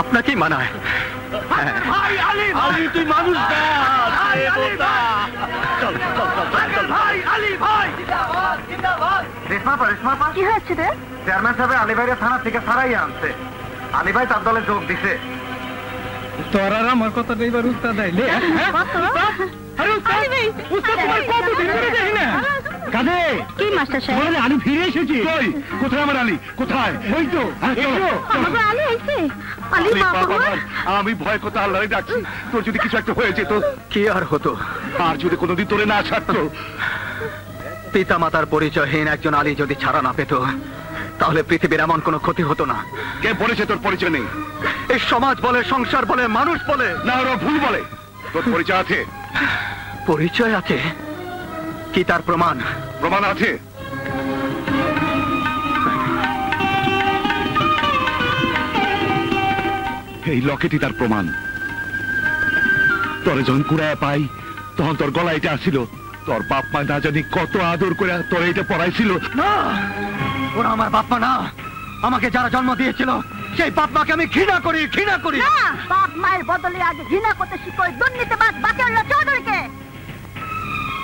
আপনাকেই মানায়। তুই মানুষ কি হচ্ছে রে? চেয়ারম্যান সাহেব আলী ভাইয়ের থানা থেকে সারাই আনছে। আলী ভাই তার দলে যোগ দিছে। তোরা আমার কথা এবার উস্তাদ আইলে। কি মাস্টার সাহেব? আলী ফিরে এসেছি। কোথায় আমার আলী? কোথায়? ওই তো। আমাকে আলী আইছে। আলী বাবা, আমি ভয় কথা আল্লাহ ডাকছি, তোর যদি কিছু একটা হয়ে যেত। কি আর হতো? আর যদি কোনোদিন তোরে না ছাড়তো। পিতা মাতার পরিচয়হীন একজন আলী যদি ছাড়া না পেত, তাহলে পৃথিবীর এমন কোনো ক্ষতি হতো না। কে বলেছে তোর পরিচয় নেই? এই সমাজ বলে, সংসার বলে, মানুষ বলে। না, ওরা ভুল বলে। তোর পরিচয় আছে? পরিচয় আছে, কি তার প্রমাণ? প্রমাণ আছে। এই লকেটই তার প্রমাণ। তোরে যখন কুড়ায় পাই তখন তোর গলা এটা আসছিল। তোর বাপ মা না জানি কত আদর করে তোর এটা পড়াইছিল। না, ওরা আমার বাপ মা না। আমাকে যারা জন্ম দিয়েছিল সেই বাপ মাকে আমি ঘৃণা করি, ঘৃণা করি। না, বাপ মায়ের বদলে আগে ঘৃণা করতে শিখোয় দুর্নীতিবাজ বাকেউল্লাহ চৌধুরীকে।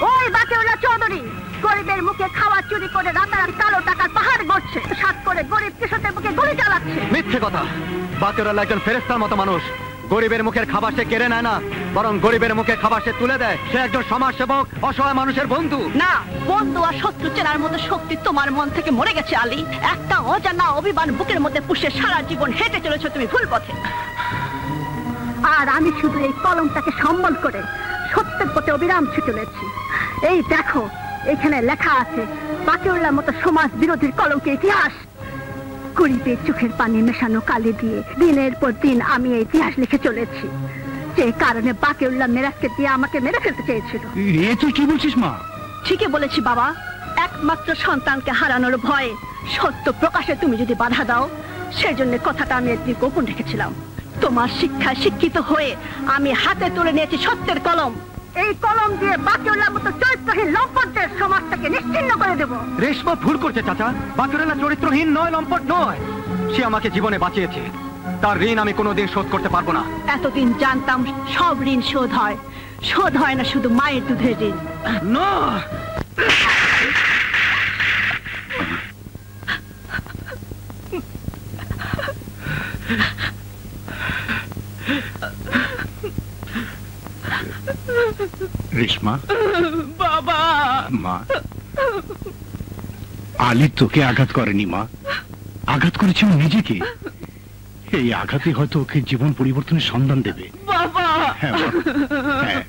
ওই বাকেউল্লাহ চৌধুরী গরিবের মুখে খাওয়া চুরি করে রাতারাতি কালো টাকার পাহাড় গড়ছে, সাত করে গরিব কৃষকদের মুখে গুলি চালাচ্ছে। মিথ্যে কথা। বাকেউল্লাহ একজন ফেরেশতার মতো মানুষ। গরিবের মুখের খাবার সে কেড়ে নেয় না, বরং গরিবের মুখে খাবার সে তুলে দেয়। সে একজন সমাজ সেবক, অসহায় মানুষের বন্ধু। না, বন্ধু আর শত্রু চেনার মতো শক্তি তোমার মন থেকে মরে গেছে আলী। একটা অজানা অভিমান বুকের মধ্যে পুষে সারা জীবন হেঁটে চলেছো তুমি ভুল পথে। আর আমি শুধু এই কলমটাকে সম্বল করে সত্যের পথে অবিরাম ছুটে চলেছি। এই দেখো, এখানে লেখা আছে বাকেউল্লাহর মতো সমাজ বিরোধীর কলঙ্কে ইতিহাস। গরিবের চোখের পানি মেশানো কালি দিয়ে দিনের পর দিন আমি এই ইতিহাস লিখে চলেছি, যে কারণে বাকেউল্লাহ মিরাজকে দিয়ে আমাকে মেরে ফেলতে চেয়েছিল। তুই কি বলছিস মা? ঠিকই বলেছি বাবা। একমাত্র সন্তানকে হারানোর ভয়ে সত্য প্রকাশে তুমি যদি বাধা দাও, সেজন্য কথাটা আমি একদিন গোপন রেখেছিলাম। তোমার শিক্ষায় শিক্ষিত হয়ে আমি হাতে তুলে নিয়েছি সত্যের কলম। এই কলম দিয়ে বাকেউল্লাহর মতো চরিত্রহীন লম্পটদের সমাজটাকে নিশ্চিহ্ন করে দেব। রেশমা ভুল করছে চাচা। বাকেউল্লাহ চরিত্রহীন নয়, লম্পট নয়। সে আমাকে জীবনে বাঁচিয়েছে, তার ঋণ আমি কোনোদিন শোধ করতে পারবো না। এতদিন জানতাম সব ঋণ শোধ হয়, শোধ হয় না শুধু মায়ের দুধের ঋণ। না, রেশমা, বাবা। মা, আলী তোকে আঘাত করেনি মা, আঘাত করেছে ও নিজেকে। এই আঘাতে হয়তো ওকে জীবন পরিবর্তনের সন্ধান দেবে। বাবা। হ্যাঁ মা, হ্যাঁ।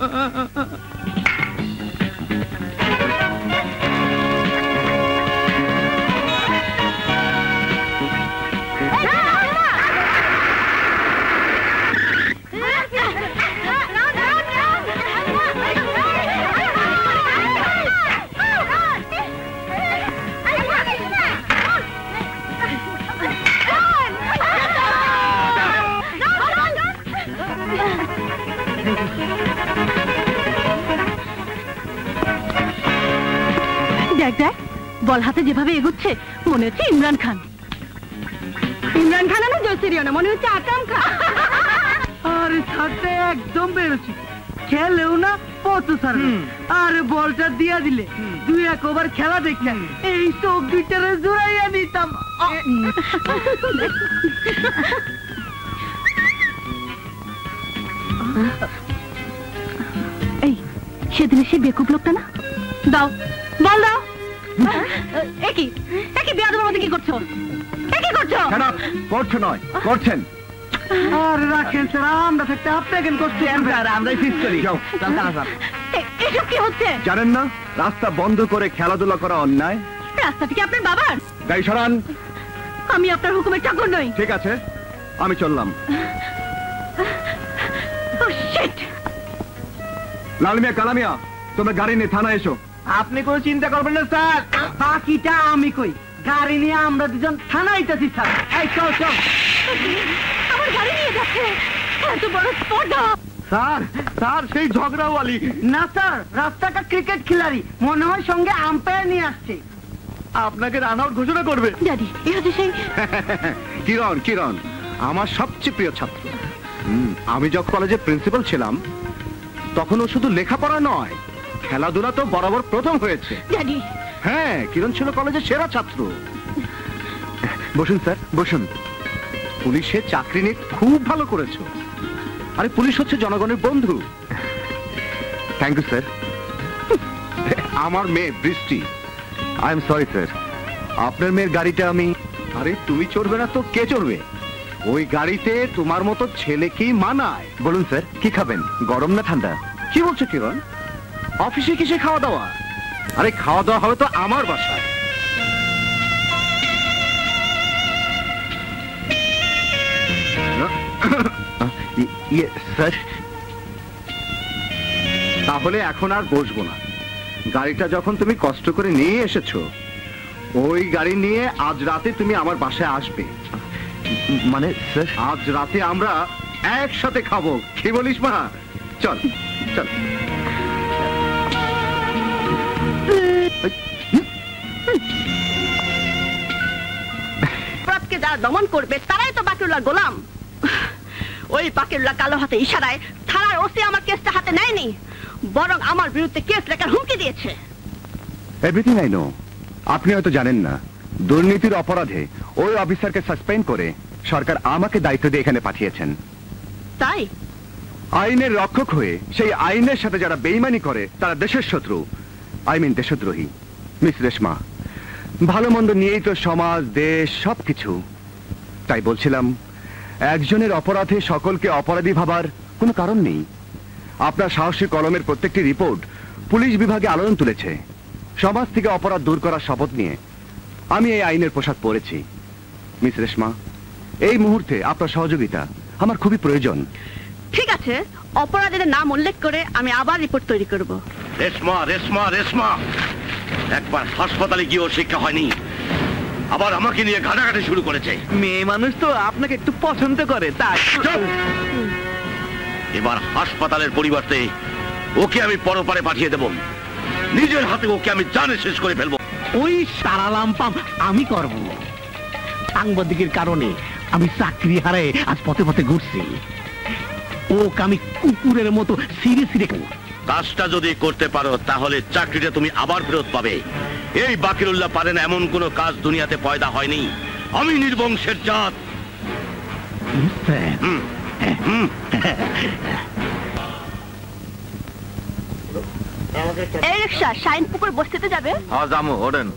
দেখ দেখ, বল হাতে যেভাবে এগোচ্ছে মনে হচ্ছে ইমরান খান। ইমরান খান না জয়সিরিও না, মনে হচ্ছে আকরাম খান। আরে ছাড়তে একদম বেরোচ্ছি, খেলেও না পথও ছাড়বে। আরে বলটা দিয়া দিলে 2-1 ওভার খেলা দেখলেন, এই চোখ দুইটারে জোড়াইয়া নিতাম। এই সেদিন সে বেকুব লোকটা না? দাও, বল দাও। একই একই বেয়াদবের মধ্যে কি করছো? কি করছো? করছো নয়, করছেন। আরে রাখেন স্যার, আমরা থাকতে আপনি কেন করছেন? আমরাই ফিক্স করি। এসব কি হচ্ছে? জানেন না রাস্তা বন্ধ করে খেলাধুলা করা অন্যায়? রাস্তাটি কি আপনার বাবার? গাড়ি সরান। আমি আপনার হুকুমের চাকর নই। ঠিক আছে, আমি চললাম। লালমিয়া, কালামিয়া, তোমরা গাড়ি নিয়ে থানায় এসো। আপনি কোনো চিন্তা করবেন না স্যার, বাকিটা আমি কই। গাড়ি নিয়ে আমরা দুজন থানায় আইতাছি স্যার। এই চল চল। আমার গাড়ি নিয়ে যাচ্ছে, এত বড় স্পর্ধা। স্যার, স্যার সেই ঝগড়াওয়ালি। না স্যার, রাস্তাটা ক্রিকেট খেলারি, মনে হয় সঙ্গে আম্পায়ার নিয়ে আসছে। আপনাকে রান আউট ঘোষণা করবে। ড্যাডি, এ হচ্ছে সেই কিরণ, কিরণ আমার সবচেয়ে প্রিয় ছাত্র। আমি যখন কলেজে প্রিন্সিপাল ছিলাম তখন ও শুধু লেখাপড়া নয়, খেলাধুলা তো বরাবর প্রথম হয়েছে। ড্যাডি। হ্যাঁ, কিরণ ছিল কলেজের সেরা ছাত্র। বসুন স্যার, বসুন। পুলিশে চাকরি নিয়ে খুব ভালো করেছো। আরে পুলিশ হচ্ছে জনগণের বন্ধু। Thank you sir. আমার মেয়ে বৃষ্টি। আই এম সরি স্যার, আপনার মেয়ের গাড়িটা আমি। আরে তুমি চড়বে না তো কে চড়বে? ওই গাড়িতে তোমার মতো ছেলেকেই মানায়। বলুন স্যার, কি খাবেন, গরম না ঠান্ডা? কি বলছো কিরণ? অফিসে কিসে খাওয়া দাওয়া? আরে খাওয়া দাওয়া হবে তো আমার বাসায়। স্যার, তাহলে এখন আর বসবো না। গাড়িটা যখন তুমি কষ্ট করে নিয়ে এসেছো, ওই গাড়ি নিয়ে আজ রাতে তুমি আমার বাসায় আসবে। মানে স্যার, আজ রাতে আমরা একসাথে খাবো। কি বলিস মা? চল চল। অপরাধকে যারা দমন করবে তারাই তো বাকিউল্লাহ গোলাম। ওই বাকিউল্লাহ কালো হাতে ইশারায় থানার ওসি আমার কেসটা হাতে নেয়নি, বরং আমার বিরুদ্ধে কেস লেখার হুমকি দিয়েছে। Everything I know. আপনি হয়তো জানেন না, দুর্নীতির অপরাধে ওই অফিসারকে সাসপেন্ড করে সরকার আমাকে দায়িত্ব দিয়ে এখানে পাঠিয়েছেন। তাই আইনের রক্ষক হয়ে সেই আইনের সাথে যারা বেইমানি করে তারা দেশের শত্রু, আই মিন দেশদ্রোহী। মিস রেশমা, ভালো মন্দ নিয়েই তো সমাজ, দেশ সবকিছু। তাই বলছিলাম, একজনের অপরাধে সকলকে অপরাধী ভাবার কোনো কারণ নেই। আপনার সাহসী কলমের প্রত্যেকটি রিপোর্ট পুলিশ বিভাগে আলোড়ন তুলেছে। সমাজ থেকে অপরাধ দূর করার শপথ নিয়ে আমি এই আইনের পোশাক পরেছি। মিস রেশমা, এই মুহূর্তে আপনার সহযোগিতা আমার খুবই প্রয়োজন। ঠিক আছে, অপরাধীদের নাম উল্লেখ করে আমি আবার রিপোর্ট তৈরি করব। রেশমা, রেশমা, রেশমা, একবার হাসপাতালে গিয়েও শিক্ষা হয়নি, আবার আমাকে নিয়ে ঘাটাঘাটি শুরু করেছে। মেয়ে মানুষ তো আপনাকে একটু পছন্দ করে তাই। এবার হাসপাতালের পরিবর্তে ওকে আমি পরপারে পাঠিয়ে দেব। নিজের হাতে ওকে আমি জানে শেষ করে ফেলবো। ওই সারা লাম্পাম আমি করব। সাংবাদিকের কারণে আমি চাকরি হারায় আজ পথে পথে ঘুরছি। ওকে আমি কুকুরের মতো সিঁড়ে সিঁড়ে কাজটা যদি করতে পারো তাহলে চাকরিটা তুমি আবার ফেরত পাবে। এই বাকিরুল্লাহ পারেন এমন কোন কাজ দুনিয়াতে পয়দা হয়নি। আমি নির্বংশের জাত। এই রিক্সা শাইন পুকুর বস্তিতে যাবে? হ্যাঁ যাবো, ওঠেন।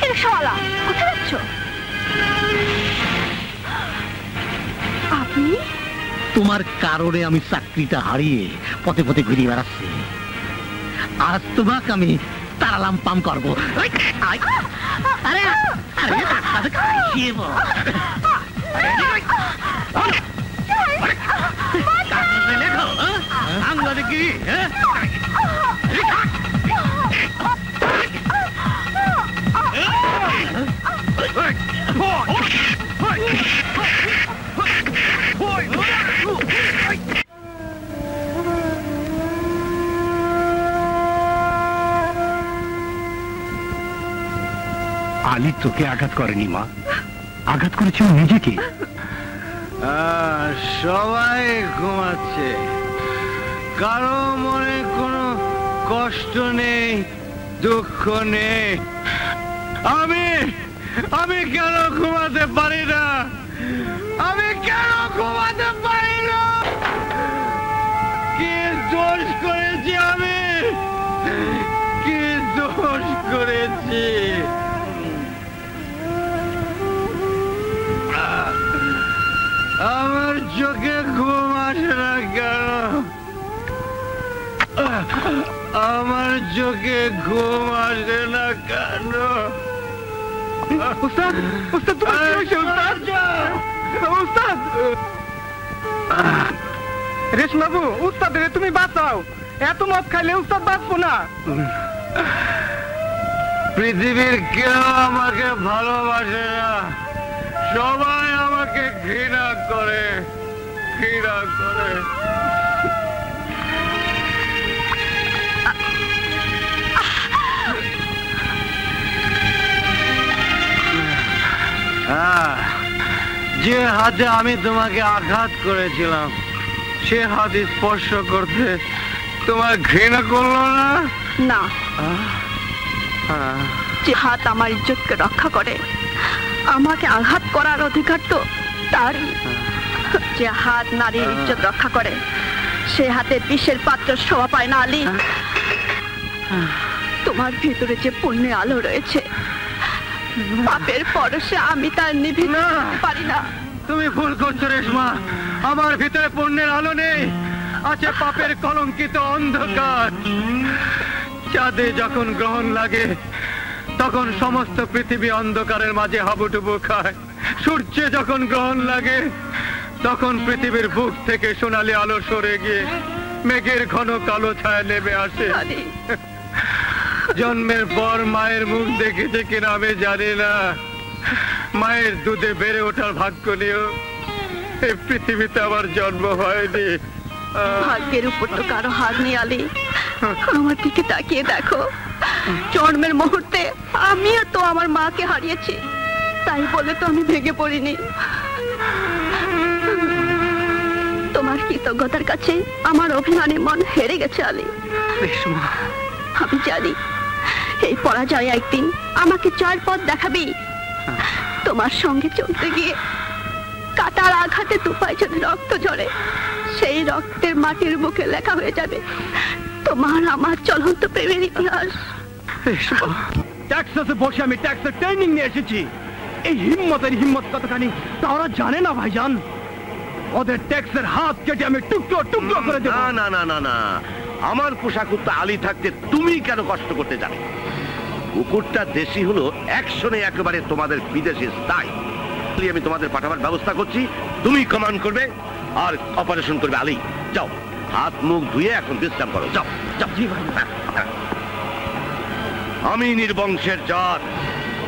রিক্সাওয়ালা কোথায় যাচ্ছ আপনি? তোমার কারণে আমি চাকরিটা হারিয়ে পথে পথে ঘুরে বেড়াচ্ছি। আজ তোমাকে আমি তারালাম পাম করবো। আরে আরে আলী তোকে আঘাত করেনি মা, আঘাত করেছে ও নিজেকে। সবাই ঘুমাচ্ছে, কারো মনে কোনো কষ্ট নেই, দুঃখ নেই। আমি কেন ঘুমাতে পারি না? আমি কেন ঘুমাতে পারি না? কি দোষ করেছি আমি? কি দোষ করেছি? আমার চোখে ঘুম আসে না কেন? আমার চোখে ঘুম আসে না কেন? উস্তাদ, উস্তাদ তোমার কি হয়েছে? উস্তাদ, রেশমাবু, উস্তাদ তুমি বাঁচাও। এত মদ খাইলে উস্তাদ বাঁচবো না। পৃথিবীর কেউ আমাকে ভালোবাসে না, সবাই আমাকে ঘৃণা করে, ঘৃণা করে। যে হাতে আমি তোমাকে আঘাত করেছিলাম, সে হাতে স্পর্শ করতে তোমার ঘৃণা করলো না? না, যে হাত আমার ইজ্জতকে রক্ষা করে, আমাকে আঘাত করার অধিকার তো তারই। যে হাত নারীর ইজ্জত রক্ষা করে, সে হাতে বিষের পাত্র শোভা পায় না। আলী, তোমার ভিতরে যে পুণ্যের আলো রয়েছে, পাপের পরশে আমি তার নিভিতে পারি না। তুমি ভুল করছো রেশমা, আমার ভিতরে পুণ্যের আলো নেই, আছে পাপের কলঙ্কিত অন্ধকার। চাঁদে যখন গ্রহণ লাগে, তখন সমস্ত পৃথিবী অন্ধকারের মাঝে হাবুডুবু খায়। সূর্যে যখন গ্রহণ লাগে, তখন পৃথিবীর বুক থেকে সোনালি আলো সরে গিয়ে মেঘের ঘন কালো ছায়া নেমে আসে। জন্মের পর মায়ের মুখ দেখেছে কিনা আমি জানি না, মায়ের দুধে বেড়ে ওঠার ভাগ্য নিয়েও এই পৃথিবীতে আমার জন্ম হয়নি। ভাগ্যের উপর তো কারো হাত নেই। আলী, আমার দিকে তাকিয়ে দেখো, জন্মের মুহূর্তে আমিও তো আমার মাকে হারিয়েছি, তাই বলে তো আমি ভেঙে পড়িনি। তোমার কৃতজ্ঞতার কাছে আমার অভিমানী মন হেরে গেছে। আলী, আমি জানি এই পরাজয় একদিন আমাকে চার পথ দেখাবি। তোমার সঙ্গে চলতে গিয়ে কাটার আঘাতে দুপায়ে যদি রক্ত ঝরে, সেই রক্তের মাটির মুখে লেখা হয়ে যাবে তোমার আমার চলন্ত প্রেমের ইতিহাস। ট্যাক্সাসে বসে আমি ট্যাক্সের ট্রেনিং নিয়ে এসেছি। এই হিম্মতের হিম্মত কতখানি তা ওরা জানে না ভাইজান। ওদের ট্যাক্সের হাত কেটে আমি টুকরো টুকরো করে দেব। না না না না, আমার পোষা কুত্তা আলী থাকতে তুমি কেন কষ্ট করতে যাবে? কুকুরটা দেশি হলো, অ্যাকশনে একেবারে তোমাদের বিদেশি স্টাইল। আমি তোমাদের পাঠাবার ব্যবস্থা করছি, তুমি কমান্ড করবে আর অপারেশন করবে। আলী, যাও, হাত মুখ ধুয়ে এখন বিশ্রাম করো, যাও যাও। আমি নির্বংশের জাত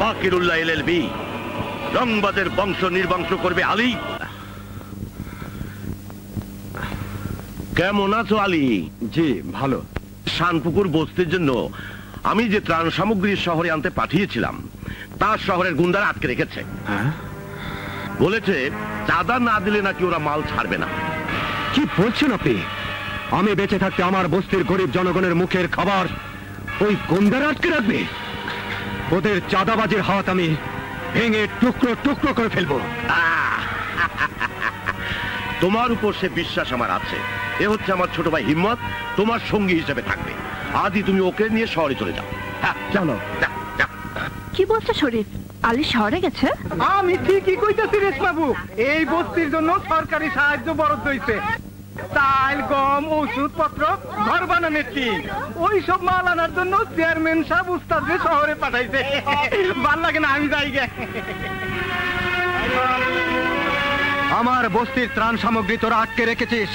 বাকিরুল্লাহ এলএলবি, রংবাদের বংশ নির্বংশ করবে আলী। কেমন আছো আলী? জি ভালো। শানপুকুর বস্তির জন্য আমি যে ত্রাণ সামগ্রী শহরে আনতে পাঠিয়েছিলাম, তার শহরের গুন্ডারা আটকে রেখেছে। বলেছে চাঁদা না দিলে নাকি ওরা মাল ছাড়বে না। কি বলছেন আপনি? আমি বেঁচে থাকতে আমার বস্তির গরিব জনগণের মুখের খাবার ওই গুন্ডারা আটকে রাখবে? ওদের চাঁদাবাজির হাত আমি ভেঙে টুকরো টুকরো করে ফেলবো। তোমার উপর সে বিশ্বাস আমার আছে। এ হচ্ছে আমার ছোট ভাই হিম্মত, তোমার সঙ্গী হিসেবে থাকবে। আদি তুমি ওকে নিয়ে শহরে চলে যাও। হ্যাঁ চলো। কি বলছো শরীফ? আলী শহরে গেছে? আমি ঠিকই কইতেছি রেশমাবু, এই বস্তির জন্য সরকারি সাহায্য বরাদ্দ হইছে। চাল, গম, ওষুধপত্র, ঘর বানানোর টিন, ওই সব মাল আনার জন্য চেয়ারম্যান সাহেব উস্তাদকে শহরে পাঠাইছে। ভাল লাগে না? আমি যাই গে। আমার বস্তির ত্রাণ সামগ্রী তোরা আটকে রেখেছিস,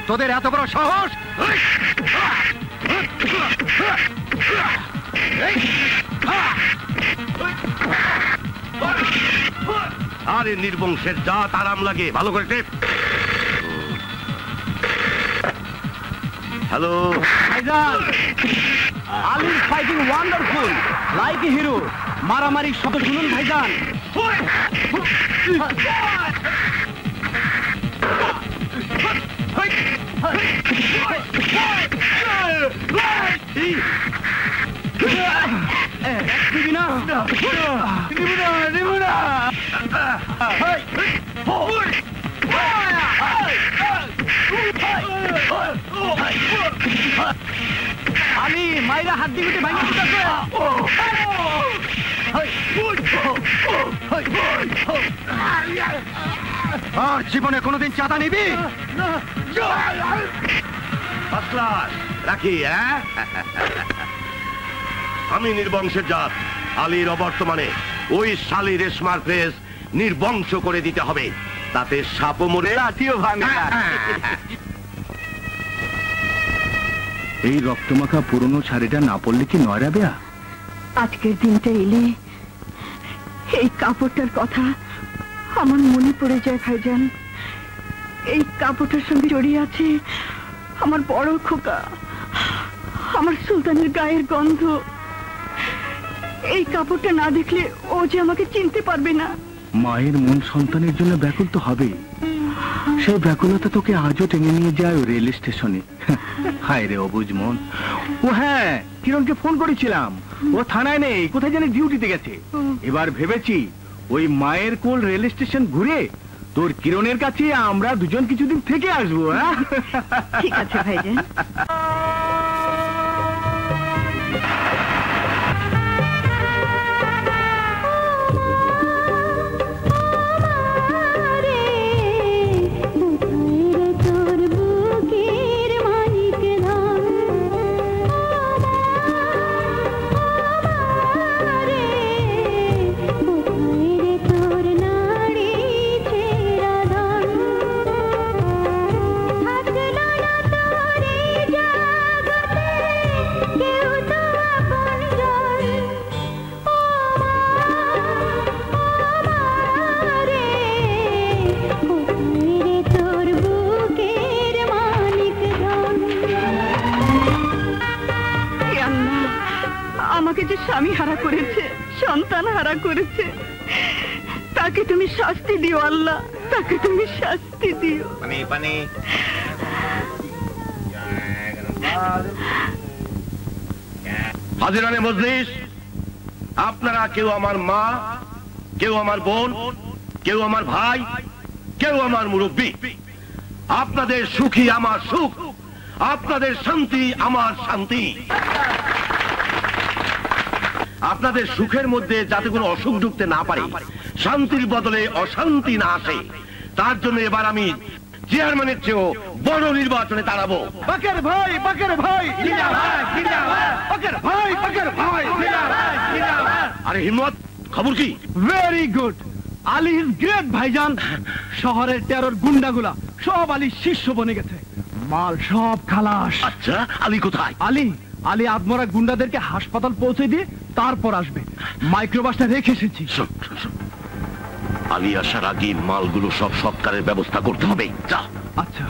তোদের এত বড় সাহস! আরে নির্বংশের জাত, আরাম লাগে, ভালো করে টেপ। Hello Ali fighting wonderful, like a hero. মারামারি শব্দ শুনুন ভাইজান। আলী মাইরা হাত দিতে ভাঙা দিতেছে। আর জীবনে কোনোদিন চাঁদা নিবি? রাখি। আমি নির্বংশের জাত। আলীর অবর্তমানে ওই শালী রেশমার প্রেস নির্বংশ করে দিতে হবে, তাতে সাপও মরে লাঠিও ভাঙে। এই রক্তমাখা পুরনো শাড়িটা না পরলে কি নয় রাবেয়া? আজকের দিনটা এলে এই কাপড়টার কথা আমার মনে পড়ে যায় ভাইজান। এই কাপড়টার সঙ্গে জড়িয়ে আছে আমার বড় খোকা, আমার সুলতানের গায়ের গন্ধ। এই কাপড়টা না দেখলে ও যে আমাকে চিনতে পারবে না। মায়ের মন সন্তানের জন্য ব্যাকুল তো হবেই। সেই ব্যাকুলতা তোকে আজও টেনে নিয়ে যায় ওই রেল স্টেশনে। হায় রে অবুঝ মন। ও হ্যাঁ, কিরণকে ফোন করেছিলাম, ও থানায় নেই, কোথায় জানি ডিউটিতে গেছে। এবার ভেবেছি ওই মায়ের কোল রেল স্টেশন ঘুরে তোর কিরণের কাছে আমরা দুজন কিছুদিন থেকে আসবো। হ্যাঁ ঠিক আছে ভাইজান। আমাকে যে স্বামী হারা করেছে, সন্তান হারা করেছে, তাকে তুমি শাস্তি দিও আল্লাহ, তাকে তুমি শাস্তি দিও। হাজিরানে মজলিস, আপনারা কেউ আমার মা, কেউ আমার বোন, কেউ আমার ভাই, কেউ আমার মুরব্বী। আপনাদের সুখী আমার সুখ, আপনাদের শান্তি আমার শান্তি। আপনাদের সুখের মধ্যে যাতে কোনো অসুখ ঢুকতে না পারে, শান্তির বদলে অশান্তি না আসে, তার জন্য এবার আমি চেয়ারম্যানের চেয়েও বড় নির্বাচনে দাঁড়াবো। বাকের ভাই, বাকের ভাই, বাকের ভাই, বাকের ভাই। আরে হিম্মত, খবর কি? Very good, Ali is great ভাইজান। শহরের টেরর গুন্ডাগুলা সব আলীর শিষ্য বনে গেছে, মাল সব খালাস। আচ্ছা, আলী কোথায়? আলী আদমরা গুন্ডাদেরকে হাসপাতাল পৌঁছে দিয়ে তারপর আসবে। মাইক্রোবাসটা রেখে এসেছি। আলী আসার আগে মালগুলো সব সৎকারের ব্যবস্থা করতে হবে। যা। আচ্ছা।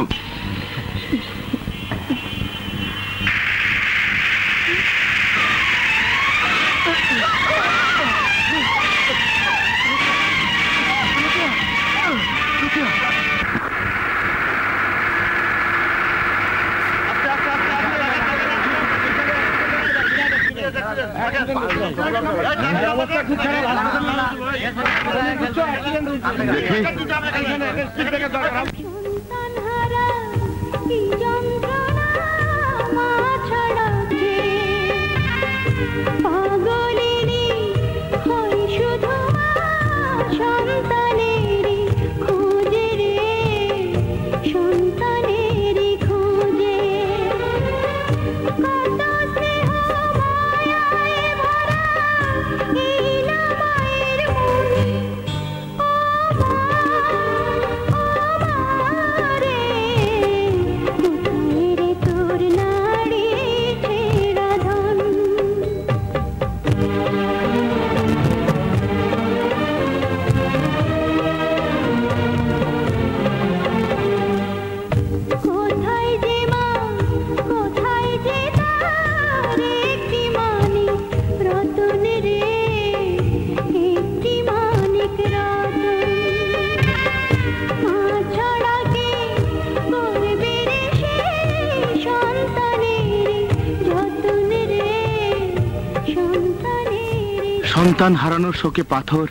সন্তান হারানোর শোকে পাথর,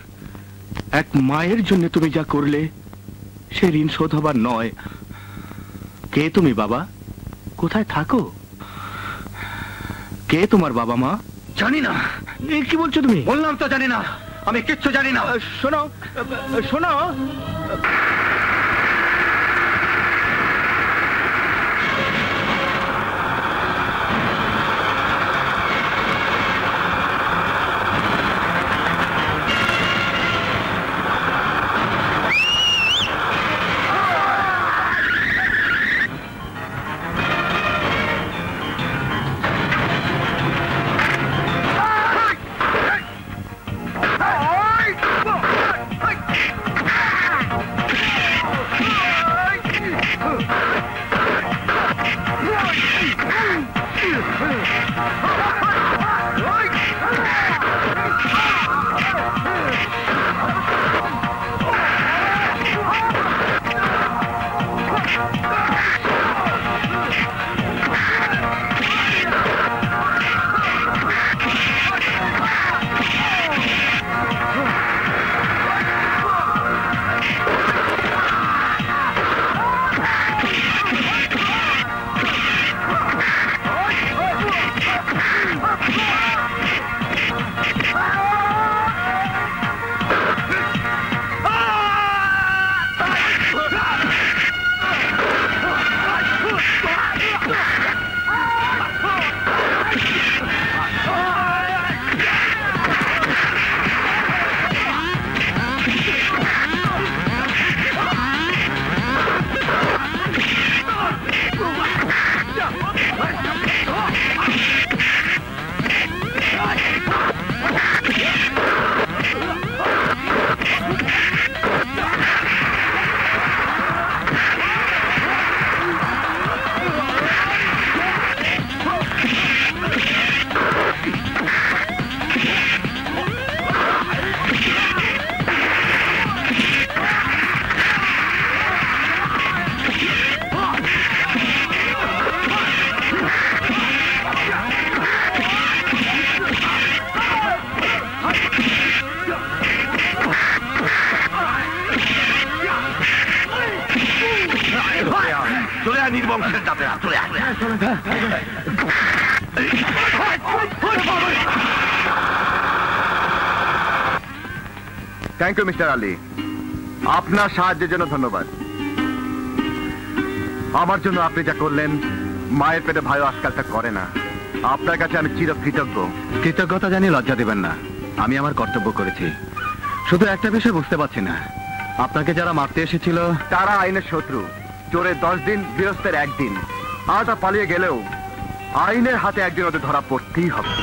এক মায়ের জন্য তুমি যা করলে সে ঋণ শোধ হবার নয়। কে তুমি বাবা? কোথায় থাকো? কে তোমার বাবা মা? জানি না। কি বলছো তুমি? বললাম তো জানি না, আমি কিচ্ছু জানি না। শোনো শোনো, নির্বংশের জাতেরা চলে আসবে। থ্যাংক ইউ মিস্টার আলী, আপনার সাহায্যের জন্য ধন্যবাদ। আমার জন্য আপনি যা করলেন, মায়ের পেটে ভাইও আজকালটা করে না। আপনার কাছে আমি চিরকৃতজ্ঞ। কৃতজ্ঞতা জানিয়ে লজ্জা দেবেন না, আমি আমার কর্তব্য করেছি। শুধু একটা বিষয় বুঝতে পারছি না, আপনাকে যারা মারতে এসেছিল তারা আইনের শত্রু। চোরের 10 দিন, গৃহস্থের 1 দিন। আর তা পালিয়ে গেলেও আইনের হাতে একদিন ওদের ধরা পড়তেই হবে।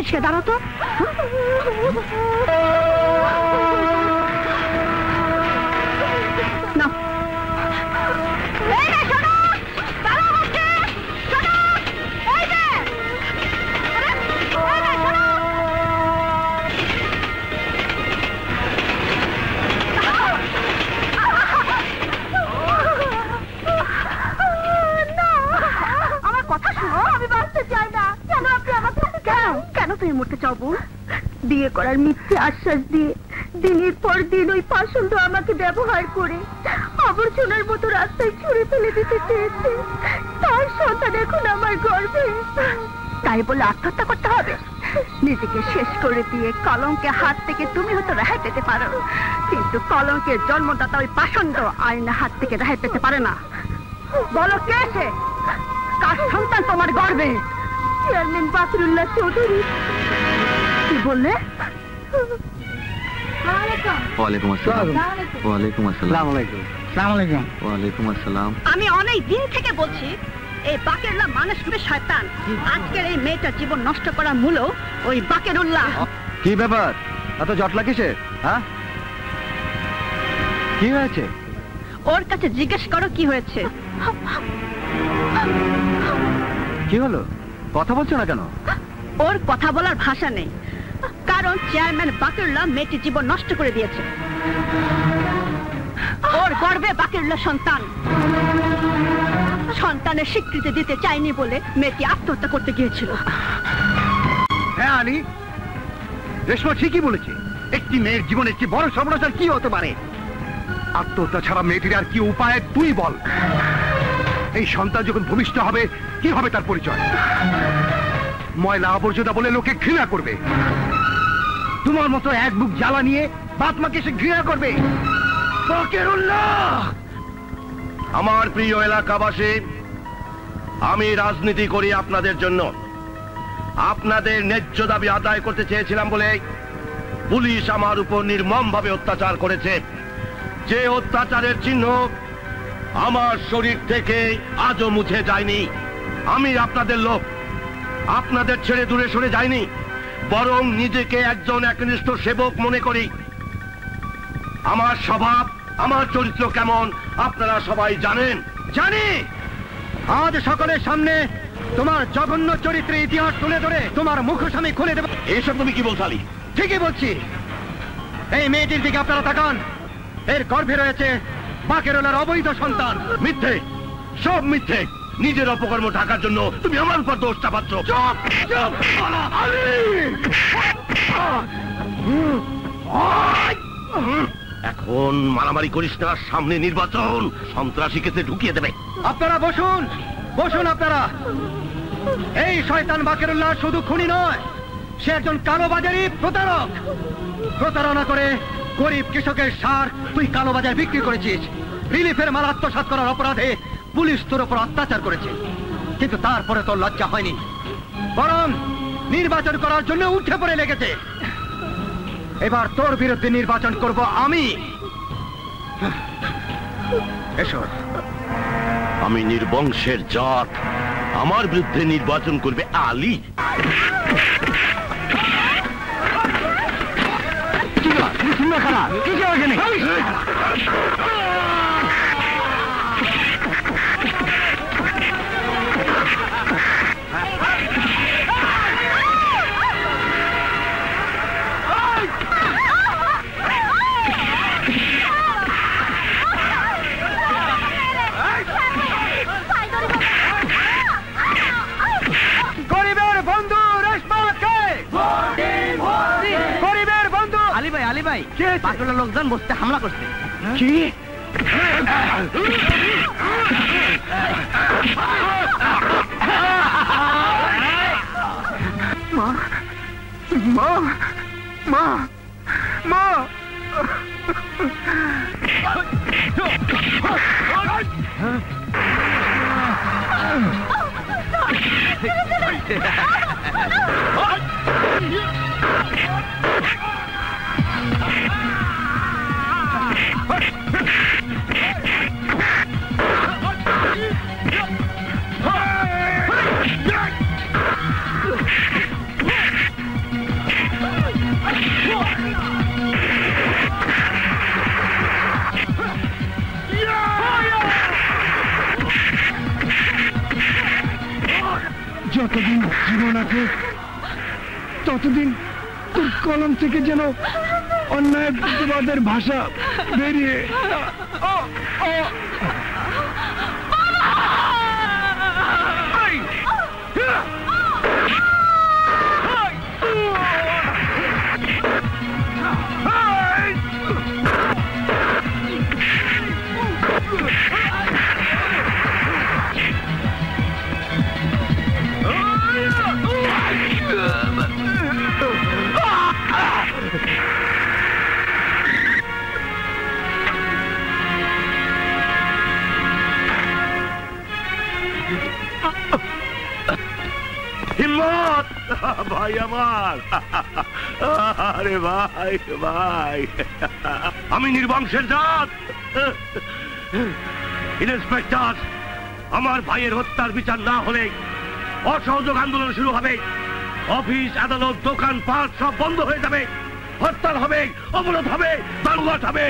সে দাঁড়া তো। না বিয়ে করার মিথ্যে আশ্বাস দিয়ে দিনের পর দিন ওই পাষণ্ড আমাকে ব্যবহার করে আবর্জনার মতো রাস্তায় ছুঁড়ে ফেলে দিতে চেয়েছে। তার সন্তান এখন আমার গর্ভে। তাই বলে আত্মহত্যা করতে হবে? নিজেকে শেষ করে দিয়ে কলঙ্কের হাত থেকে তুমি হয়তো রেহাই পেতে পারো, কিন্তু কলঙ্কের জন্মদাতা ওই পাষণ্ড আইনের হাত থেকে রেহাই পেতে পারে না। বলো কে সে? কার সন্তান তোমার গর্ভে? চেয়ারম্যান বাকরুল্লাহ চৌধুরী। কি বললে? ওয়ালাইকুম আসসালাম। ওয়ালাইকুম আসসালাম। ওয়ালাইকুম আসসালাম। আমি অনেক দিন থেকে বলছি এই বাকেরুল্লাহ মানুষ রূপে শয়তান। আজকের এই মেয়েটার জীবন নষ্ট করার মূল ওই বাকেরুল্লাহ। কি ব্যাপার, এত জটলা কিসের? হ্যাঁ, কি হয়েছে? ওর কাছে জিজ্ঞেস করো কি হয়েছে। কি হলো, কথা বলছো না কেন? ওর কথা বলার ভাষা নেই, কারণ চেয়ারম্যান বাকেরুল্লাহ মেয়েটির জীবন নষ্ট করে দিয়েছে। ওর গর্ভে বাকেরুল্লাহ সন্তান। সন্তানের স্বীকৃতি দিতে চাইনি বলে মেয়েটি আত্মহত্যা করতে গিয়েছিল। হ্যাঁ আলী, রেশমা ঠিকই বলেছে। একটি মেয়ের জীবনে একটি বড় সর্বনাশ কি হতে পারে? আত্মহত্যা ছাড়া মেয়েটির আর কি উপায় তুই বল। এই সন্তান যখন ভূমিষ্ঠ হবে, কি হবে তার পরিচয়? ময়লা আবর্জনা বলে লোকে ঘৃণা করবে। তোমার মতো এক বুক জ্বালা নিয়ে বাপ মাকে সে ঘৃণা করবে। বাকেরুল্লাহ! আমার প্রিয় এলাকাবাসী, আমি রাজনীতি করি আপনাদের জন্য। আপনাদের ন্যায্য দাবি আদায় করতে চেয়েছিলাম বলে পুলিশ আমার উপর নির্মমভাবে অত্যাচার করেছে। যে অত্যাচারের চিহ্ন আমার শরীর থেকে আজও মুছে যায়নি। আমি আপনাদের লোক, আপনাদের ছেড়ে দূরে সরে যায়নি, বরং নিজেকে একজন একনিষ্ঠ সেবক মনে করি। আমার স্বভাব, আমার চরিত্র কেমন আপনারা সবাই জানেন। জানি। আজ সকলের সামনে তোমার জঘন্য চরিত্রের ইতিহাস তুলে ধরে তোমার মুখোশ আমি খুলে দেব। এসব তুমি কি বলছো আলী? ঠিকই বলছি। এই মেয়েটির দিকে আপনারা তাকান। এর গর্ভে রয়েছে বাকেরুল্লাহর অবৈধ সন্তান। মিথ্যে, সব মিথ্যে। নিজের অপকর্ম ঢাকার জন্য তুমি আমার উপর দোষ চাপাচ্ছ। চুপ চুপ আলী! এখন মারামারি করিস না, সামনে নির্বাচন, সন্ত্রাসীকে ঢুকিয়ে দেবে। আপনারা বসুন, বসুন আপনারা। এই শয়তান বাকেরুল্লাহ শুধু খুনি নয়, সে একজন কালোবাজারি প্রতারক। প্রতারণা করে গরিব কৃষকের সার তুই কালোবাজার বিক্রি করেছিস। রিলিফের মাল আত্মসাৎ করার অপরাধে পুলিশ তোর উপর অত্যাচার করেছে, কিন্তু তারপরে তোর লজ্জা হয়নি, বরং নির্বাচন করার জন্য উঠে পড়ে লেগেছে। এবার তোর বিরুদ্ধে নির্বাচন করব আমি। এসো। আমি নির্বংশের জাত, আমার বিরুদ্ধে নির্বাচন করবে আলী? গরিবের বন্ধু রেশমাকে, গরিবের বন্ধু আলী ভাই, আলী ভাই, বাকিগুলো লোকজন বসতে হামলা করছে। কি? মা মা মা মা যতদিন জীবন আছে ততদিন তোর কলম থেকে যেন অন্যায় প্রতিবাদের ভাষা বেরিয়ে হিম্মত ভাই আমার, আরে ভাই ভাই, আমি নির্বংশের জাত। ইন্সপেক্টর, আমার ভাইয়ের হত্যার বিচার না হলে অসহযোগ আন্দোলন শুরু হবে। অফিস, আদালত, দোকান পাট সব বন্ধ হয়ে যাবে। হরতাল হবে, অবরোধ হবে, দাঙ্গা হবে।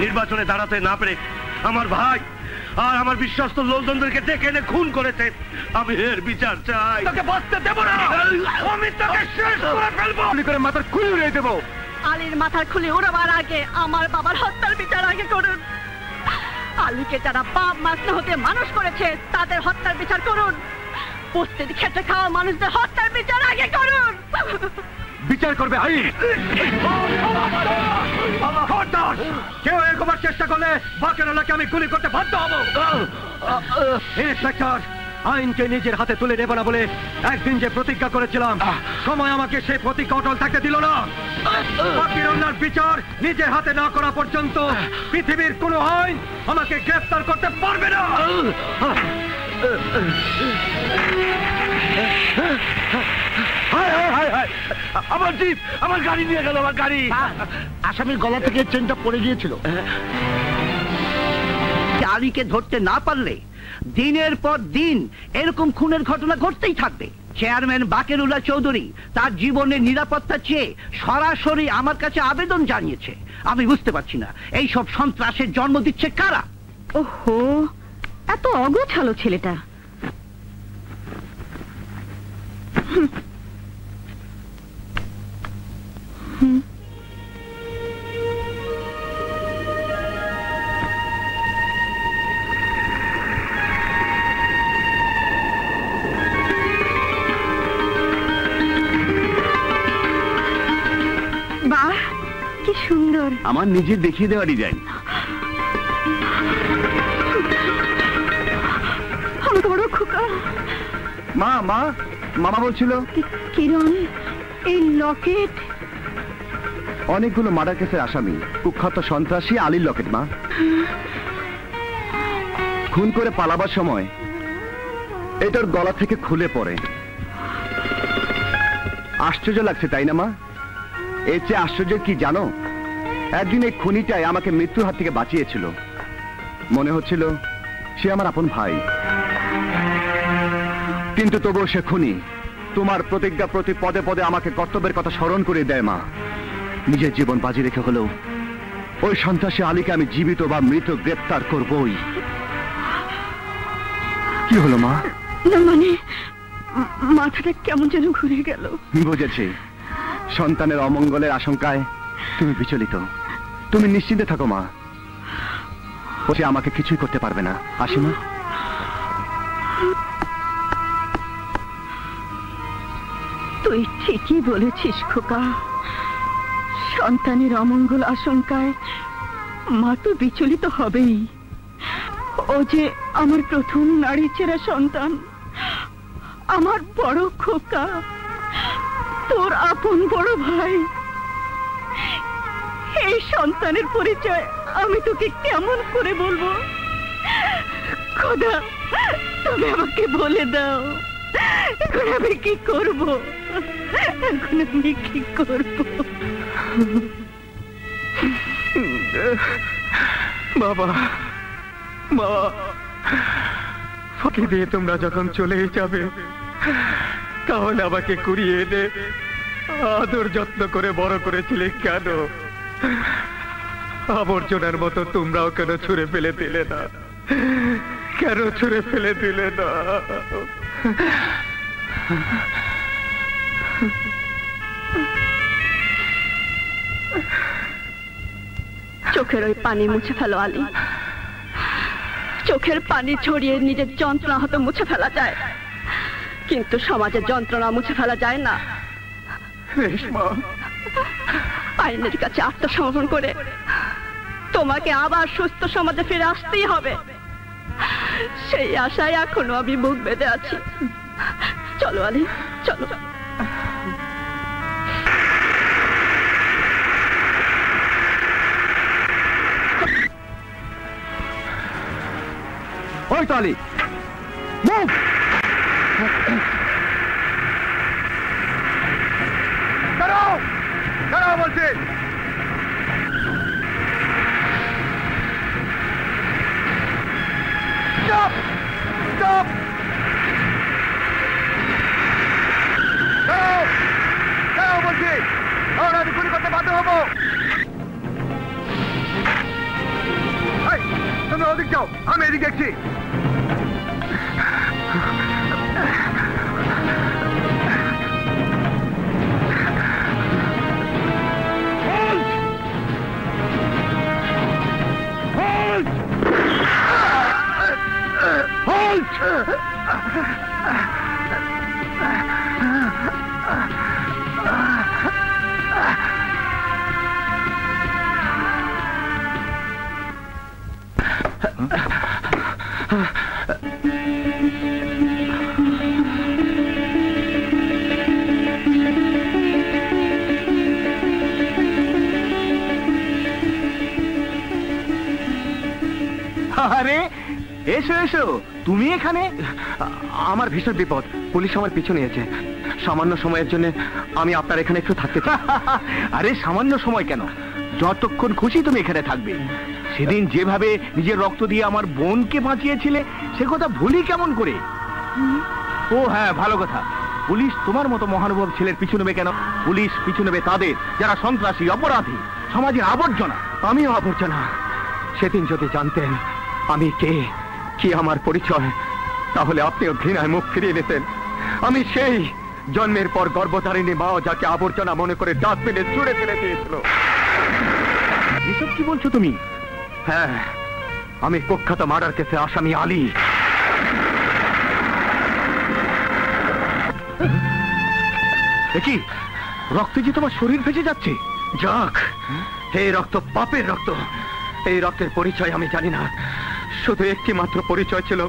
নির্বাচনে দাঁড়াতে না পেরে আমার ভাই আর আমার বিশ্বস্ত লোকজনদেরকে ডেকে এনে খুন করেছে। আমি এর বিচার চাই। তোকে বাঁচতে দেব না, আমি তোকে শেষ করে ফেলবো। করে মাথার খুলে উড়িয়ে দেবো। আলীর মাথার খুলে উড়াবার আগে আমার বাবার হত্যার বিচার আগে করুন। আলীকে যারা বাপ মাছ না হতে মানুষ করেছে তাদের হত্যার বিচার করুন। বস্তির খেটে খাওয়া মানুষদের হত্যার বিচার আগে করুন। বিচার করবে আইন। কেউ একবার চেষ্টা করলে বাকেরওয়ালাকে আমি গুলি করতে বাধ্য হব। ইন্সপেক্টর, আইনকে নিজের হাতে তুলে নেব না বলে একদিন যে প্রতিজ্ঞা করেছিলাম, সময় আমাকে সেই প্রতিজ্ঞা অটল থাকতে দিল না। বাকেরওয়ালার বিচার নিজের হাতে না করা পর্যন্ত পৃথিবীর কোনো আইন আমাকে গ্রেফতার করতে পারবে না। আমার জিপ, আমার গাড়ি নিয়ে গেল। আমার গাড়ি। আসামির গলা থেকে চেনটা পড়ে গিয়েছিল। আলীকে ধরতে না পারলে দিনের পর দিন এরকম খুনের ঘটনা ঘটতেই থাকবে। চেয়ারম্যান বাকেরুল্লাহ চৌধুরী তার জীবনের নিরাপত্তা চেয়ে সরাসরি আমার কাছে আবেদন জানিয়েছে। আমি বুঝতে পারছি না এই সব সন্ত্রাসের জন্ম দিচ্ছে কারা। ওহো, এত অগোছালো ছেলেটা। বাহ, কি সুন্দর। আমার নিজের দেখিয়ে দেওয়া ডিজাইন। আমাকে বড় খোকা। মা, মা, মামা বলছিল কিরণ, এই লকেট। অনেকগুলো মার্ডার কেসের আসামি কুখ্যাত সন্ত্রাসী আলীর লকেট। মা, খুন করে পালাবার সময় এটার গলা থেকে খুলে পড়ে। আশ্চর্য লাগছে তাই না মা? এর চেয়ে আশ্চর্য কি জানো? একদিন এই খুনিটাই আমাকে মৃত্যুর হাত থেকে বাঁচিয়েছিল। মনে হচ্ছিল সে আমার আপন ভাই, কিন্তু তবুও সে খুনি। তোমার প্রতিজ্ঞা প্রতি পদে পদে আমাকে কর্তব্যের কথা স্মরণ করে দেয় মা। নিজের জীবন বাজি রেখে হলেও ওই সন্ত্রাসী আলীকে আমি জীবিত বা মৃত গ্রেপ্তার করবই। কি হলো মা? না মানে মাথাটা কেমন যেন ঘুরে গেল। বুঝেছি, সন্তানের অমঙ্গলের আশঙ্কায় তুমি বিচলিত। তুমি নিশ্চিন্তে থাকো মা, সে আমাকে কিছুই করতে পারবে না। আসি মা। তুই ঠিকই বলেছিস খোকা। সন্তানের অমঙ্গল আশঙ্কায় মা তো বিচলিত হবেই। ও যে আমার প্রথম নারীচেরা সন্তান, আমার বড় খোকা, তোর আপন বড় ভাই। এই সন্তানের পরিচয় আমি তোকে কেমন করে বলবো? খোদা, তুমি আমাকে বলে দাও, এখন আমি কি করব? এখন আমি কি করব? বাবা, মা, ফাঁকি দিয়ে তোমরা যখন চলে যাবে তাহলে আমাকে কুড়িয়ে এনে আদর যত্ন করে বড় করেছিলে কেন? আবর্জনার মতো তোমরাও কেন ছুঁড়ে ফেলে দিলে না? কেন ছুঁড়ে ফেলে দিলে না? চোখের ওই পানি মুছে ফেলো আলী। চোখের পানি ছড়িয়ে নিজের যন্ত্রণা হয়তো মুছে ফেলা যায়, কিন্তু সমাজের যন্ত্রণা মুছে ফেলা যায় না। আইনের কাছে আত্মসমর্পণ করে তোমাকে আবার সুস্থ সমাজে ফিরে আসতেই হবে। সেই আশায় এখনো আমি বুক বেঁধে আছি। চলো আলী, চলো। ওই তো আলী, মুভ! দাঁড়াও, দাঁড়াও বলছি। Stop! Stop! দাঁড়াও, দাঁড়াও বলছি, আমরা আমি গুলি করতে বাধ্য হবো। তোমরা ওদিক যাও, আমি এদিক দেখছি। আরে এসো এসো, তুমি এখানে? আমার ভীষণ বিপদ, পুলিশ আমার পিছু নিয়েছে। সামান্য সময়ের জন্য আমি আপনার এখানে একটু থাকতে চাই। আরে সামান্য সময় কেন, যতক্ষণ খুশি তুমি এখানে থাকবে। সেদিন যেভাবে নিজের রক্ত দিয়ে আমার বোনকে বাঁচিয়েছিলে সে কথা ভুলি কেমন করে? ও হ্যাঁ, ভালো কথা, পুলিশ তোমার মতো মহানুভব ছেলের পিছু নেবে কেন? পুলিশ পিছু নেবে তাদের যারা সন্ত্রাসী, অপরাধী, সমাজের আবর্জনা। আমিও আবর্জনা। সেদিন যদি জানতেন আমি কে, কি আমার পরিচয়, তাহলে আপনিও ঘৃণায় মুখ ফিরিয়ে নিতেন। আমি সেই জন্মের পর গর্ভধারিণী মা যাকে আবর্জনা মনে করে ডাস্টবিনে ছুঁড়ে ফেলে দিয়েছিল। এসব কি বলছো তুমি? হ্যাঁ, আমি কুখ্যাত মার্ডার কেসে আসামি আলী। দেখি রক্তে যে তোমার শরীর ভেসে যাচ্ছে। যাক, এই রক্ত পাপের রক্ত। এই রক্তের পরিচয় আমি জানি না, শুধু একটি মাত্র পরিচয় ছিল,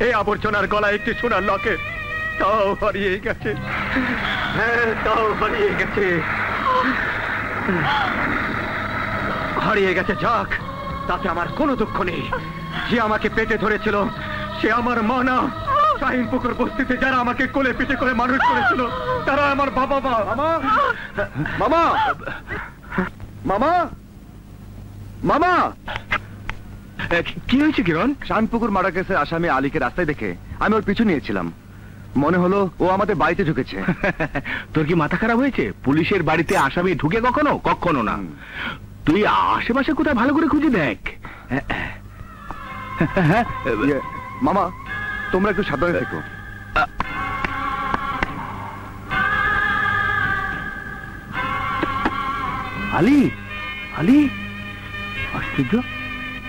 এই আবর্জনার গলায় একটি সোনার লকেট। তাও হারিয়ে গেছে। হ্যাঁ, তাও হারিয়ে গেছে, হারিয়ে গেছে। যাক, তাতে আমার কোনো দুঃখ নেই। যে আমাকে পেটে ধরেছিল সে আমার মা না। শাহিন পুকুর বস্তিতে যারা আমাকে কোলে পিঠে করে মানুষ করেছিল তারা আমার বাবা মা। মামা, মামা, মামা, মামা। কি হয়েছে কিরণ? শাহিনপুকুর মার্ডার কেসের আসামি আলীকে রাস্তায় দেখে আমি ওর পিছু নিয়েছিলাম। মনে হলো ও আমাদের বাড়িতে ঢুকেছে। তোর কি মাথা খারাপ হয়েছে? পুলিশের বাড়িতে আসামি ঢুকে কখনো? কখনো না। তুই আশেপাশে কোথায় ভালো করে খুঁজে দেখ। মামা, তোমরা একটু সাবধানে থেকো। আলী, আলী, আশ্চর্য,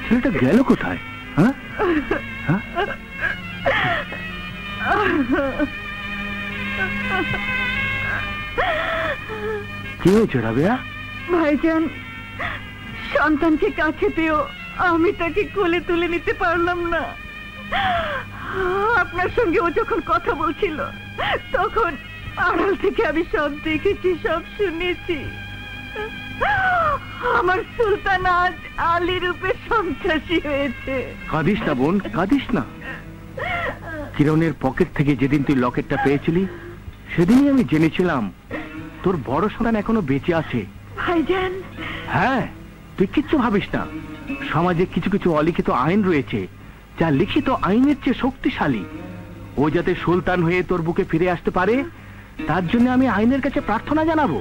ছেলেটা গেল কোথায়? হ্যাঁ, কি হয়েছে রাবেয়া? ভাইজান, সন্তানকে কাছে পেয়েও আমি তাকে কোলে তুলে নিতে পারলাম না। আপনার সঙ্গে ও যখন কথা বলছিল তখন আড়াল থেকে আমি সব দেখেছি, সব শুনেছি। আমার সুলতান আজ আলী রূপে সন্ত্রাসী হয়েছে। কাঁদিস না বোন, কাঁদিস না। কিরণের পকেট থেকে যেদিন তুই লকেটটা পেয়েছিলি সেদিনই আমি জেনেছিলাম তোর বড় সন্তান এখনো বেঁচে আছে। ভাইজান, হ্যাঁ, তুই কিচ্ছু ভাবিস না। সমাজে কিছু কিছু অলিখিত আইন রয়েছে যা লিখিত আইনের চেয়ে শক্তিশালী। ও যাতে সুলতান হয়ে তোর বুকে ফিরে আসতে পারে তার জন্য আমি আইনের কাছে প্রার্থনা জানাবো।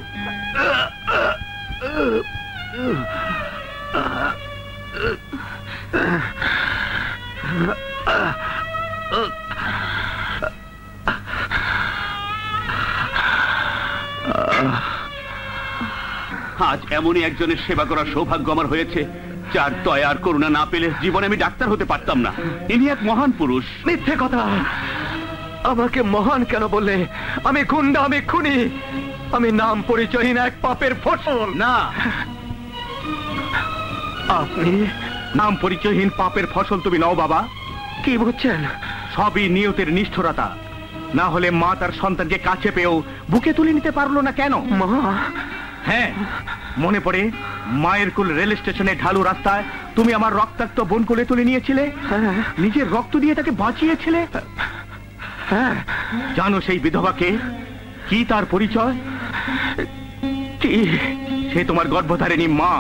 আজ এমনই একজনের সেবা করার সৌভাগ্য আমার হয়েছে যার দয়া আর করুণা না পেলে জীবনে আমি ডাক্তার হতে পারতাম না। ইনি এক মহান পুরুষ। মিথ্যে কথা। আমাকে মহান কেন বললে? আমি গুন্ডা, আমি খুনি, আমি নাম পরিচয়হীন এক পাপের ফসল। না, আপনি নাম পরিচয়হীন পাপের ফসল তুমি নও বাবা। কি বলছেন? সবই নিয়তের নিষ্ঠুরতা। না হলে মা তার সন্তানকে কাছে পেয়েও বুকে তুলে নিতে পারলো না কেন? মা? হ্যাঁ, মনে পড়ে মায়ের কুল রেল স্টেশনে ঢালু রাস্তায় তুমি আমার রক্তাক্ত বোন কোলে তুলে নিয়েছিলে, নিজের রক্ত দিয়ে তাকে বাঁচিয়েছিলে। জানো সেই বিধবাকে? কি তার পরিচয়? কি সে তোমার গর্ভধারিণী মা।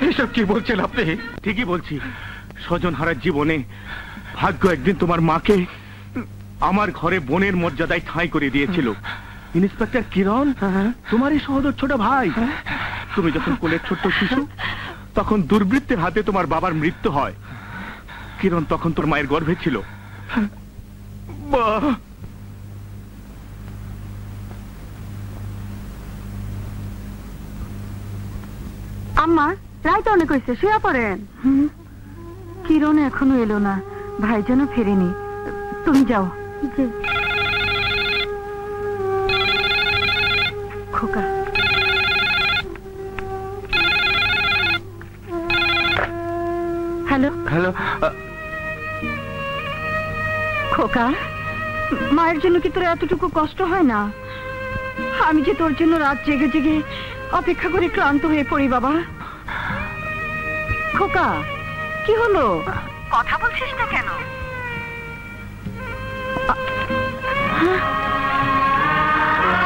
এসব কি বলছেন আপনি? ঠিকই বলছি। স্বজন হারার জীবনে ভাগ্য একদিন তোমার মাকে আমার ঘরে বোনের মর্যাদায় ঠাঁই করে দিয়েছিল। ইন্সপেক্টর কিরণ, তোমারই সহোদর ছোট ভাই। তুমি যখন কোলের ছোট্ট শিশু, তখন দুর্বৃত্তের হাতে তোমার বাবার মৃত্যু হয়। কিরণ তখন তোর মায়ের গর্ভে ছিল। আম্মা, রায় তো অনেক হয়েছে, শুয়ে পড়েন। কিরণ এখনো এলো না, ভাই যেন ফেরেনি। তুমি যাও। খোকা, হ্যালো হ্যালো। খোকা, মায়ের জন্য কি তোর এতটুকু কষ্ট হয় না? আমি যে তোর জন্য রাত জেগে জেগে অপেক্ষা করে ক্লান্ত হয়ে পড়ি বাবা। খোকা, কি হলো? কথা বলছিস না কেন?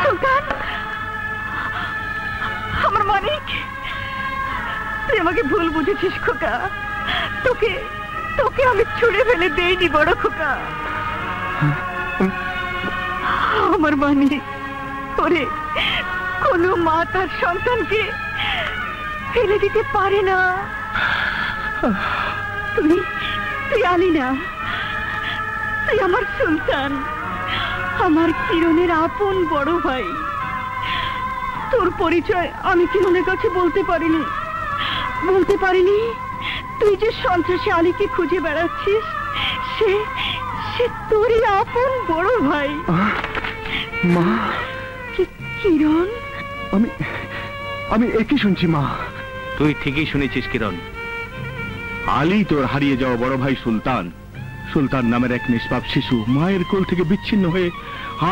সুলতান, আমার মানিক, তুই আমাকে ভুল বুঝেছিস খোকা। তোকে তোকে আমি ছুড়ে ফেলে দেইনি বড় খোকা। আমার মানিক, ওরে, কোনো মা তার সন্তানকে ফেলে দিতে পারে না। তুই আলি না, তুই আমার সুলতান, আমার কিরণের আপন বড় ভাই। তোর পরিচয় আমি কিরণের কাছে বলতে পারিনি। তুই যে সন্ত্রাসী আলীকে খুঁজে বেড়াচ্ছিস, সে তোরই আপন বড় ভাই। মা, কিরণ, আমি একই শুনছি মা। তুই ঠিকই শুনেছিস কিরণ। আলী তোর হারিয়ে যাওয়া বড় ভাই সুলতান। সুলতান নামের এক নিষ্পাপ শিশু মায়ের কোল থেকে বিচ্ছিন্ন হয়ে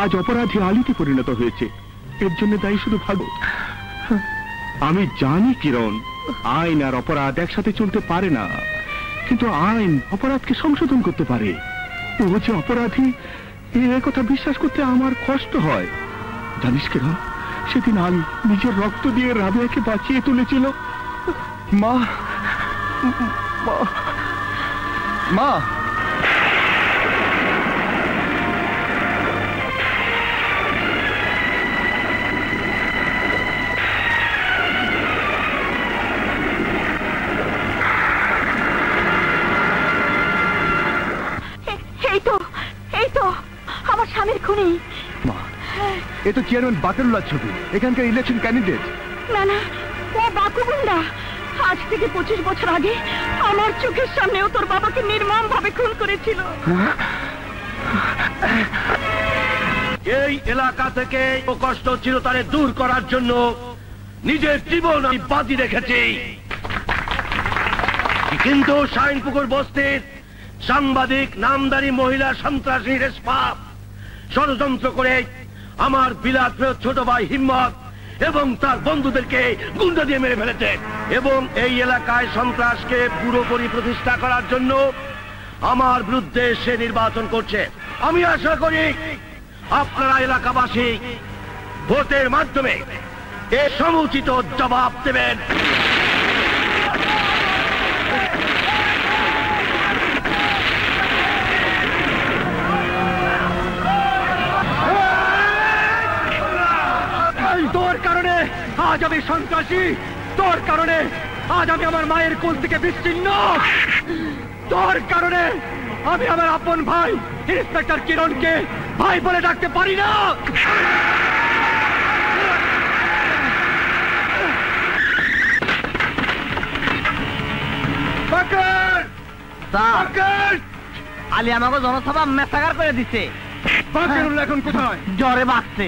আজ অপরাধী আলীতে পরিণত হয়েছে। এর জন্য দায়ী শুধু ভালো। আমি জানি কিরণ, আইন আর অপরাধ একসাথে চলতে পারে না, কিন্তু আইন অপরাধকে সংশোধন করতে পারে। ও যে অপরাধী, এ কথা বিশ্বাস করতে আমার কষ্ট হয়। জানিস কিরণ, সেদিন আলী নিজের রক্ত দিয়ে রাবেয়াকে বাঁচিয়ে তুলেছিল। মা, মা, এই তো আমার স্বামীর খুনি। মা, এ তো চেয়ারম্যান বাকারুল্লাহর ছবি, এখানকার ইলেকশন ক্যান্ডিডেট। না, ও বাকু গুন্ডা। আজ থেকে 25 বছর আগে আমার চোখের সামনেও তোর বাবাকে নির্মম ভাবে খুন করেছিল। এই এলাকা থেকে কষ্ট চিরতরে দূর করার জন্য নিজের জীবন আমি বাজি রেখেছি, কিন্তু শাইনপুকুর বস্তির সাংবাদিক নামদারি মহিলা সন্ত্রাসী রেশমা ষড়যন্ত্র করে আমার বিলাত ছোট ভাই হিম্মত এবং তার বন্ধুদেরকে গুন্ডা দিয়ে মেরে ফেলেছে, এবং এই এলাকায় সন্ত্রাসকে পুরোপুরি প্রতিষ্ঠা করার জন্য আমার বিরুদ্ধে সে নির্বাচন করছে। আমি আশা করি আপনারা এলাকাবাসী ভোটের মাধ্যমে এর সমুচিত জবাব দেবেন। তোর কারণে আজ আমি সন্ত্রাসী, তোর কারণে আজ আমি আমার মায়ের কোল থেকে বিচ্ছিন্ন, তোর কারণে আমি আমার আপন ভাই ইন্সপেক্টর কিরণকে ভাই বলে ডাকতে পারি না। আলী আমাকে জনসভা মেসাগার করে দিচ্ছে। এখন কোথায়? জ্বরে বাঁচছে।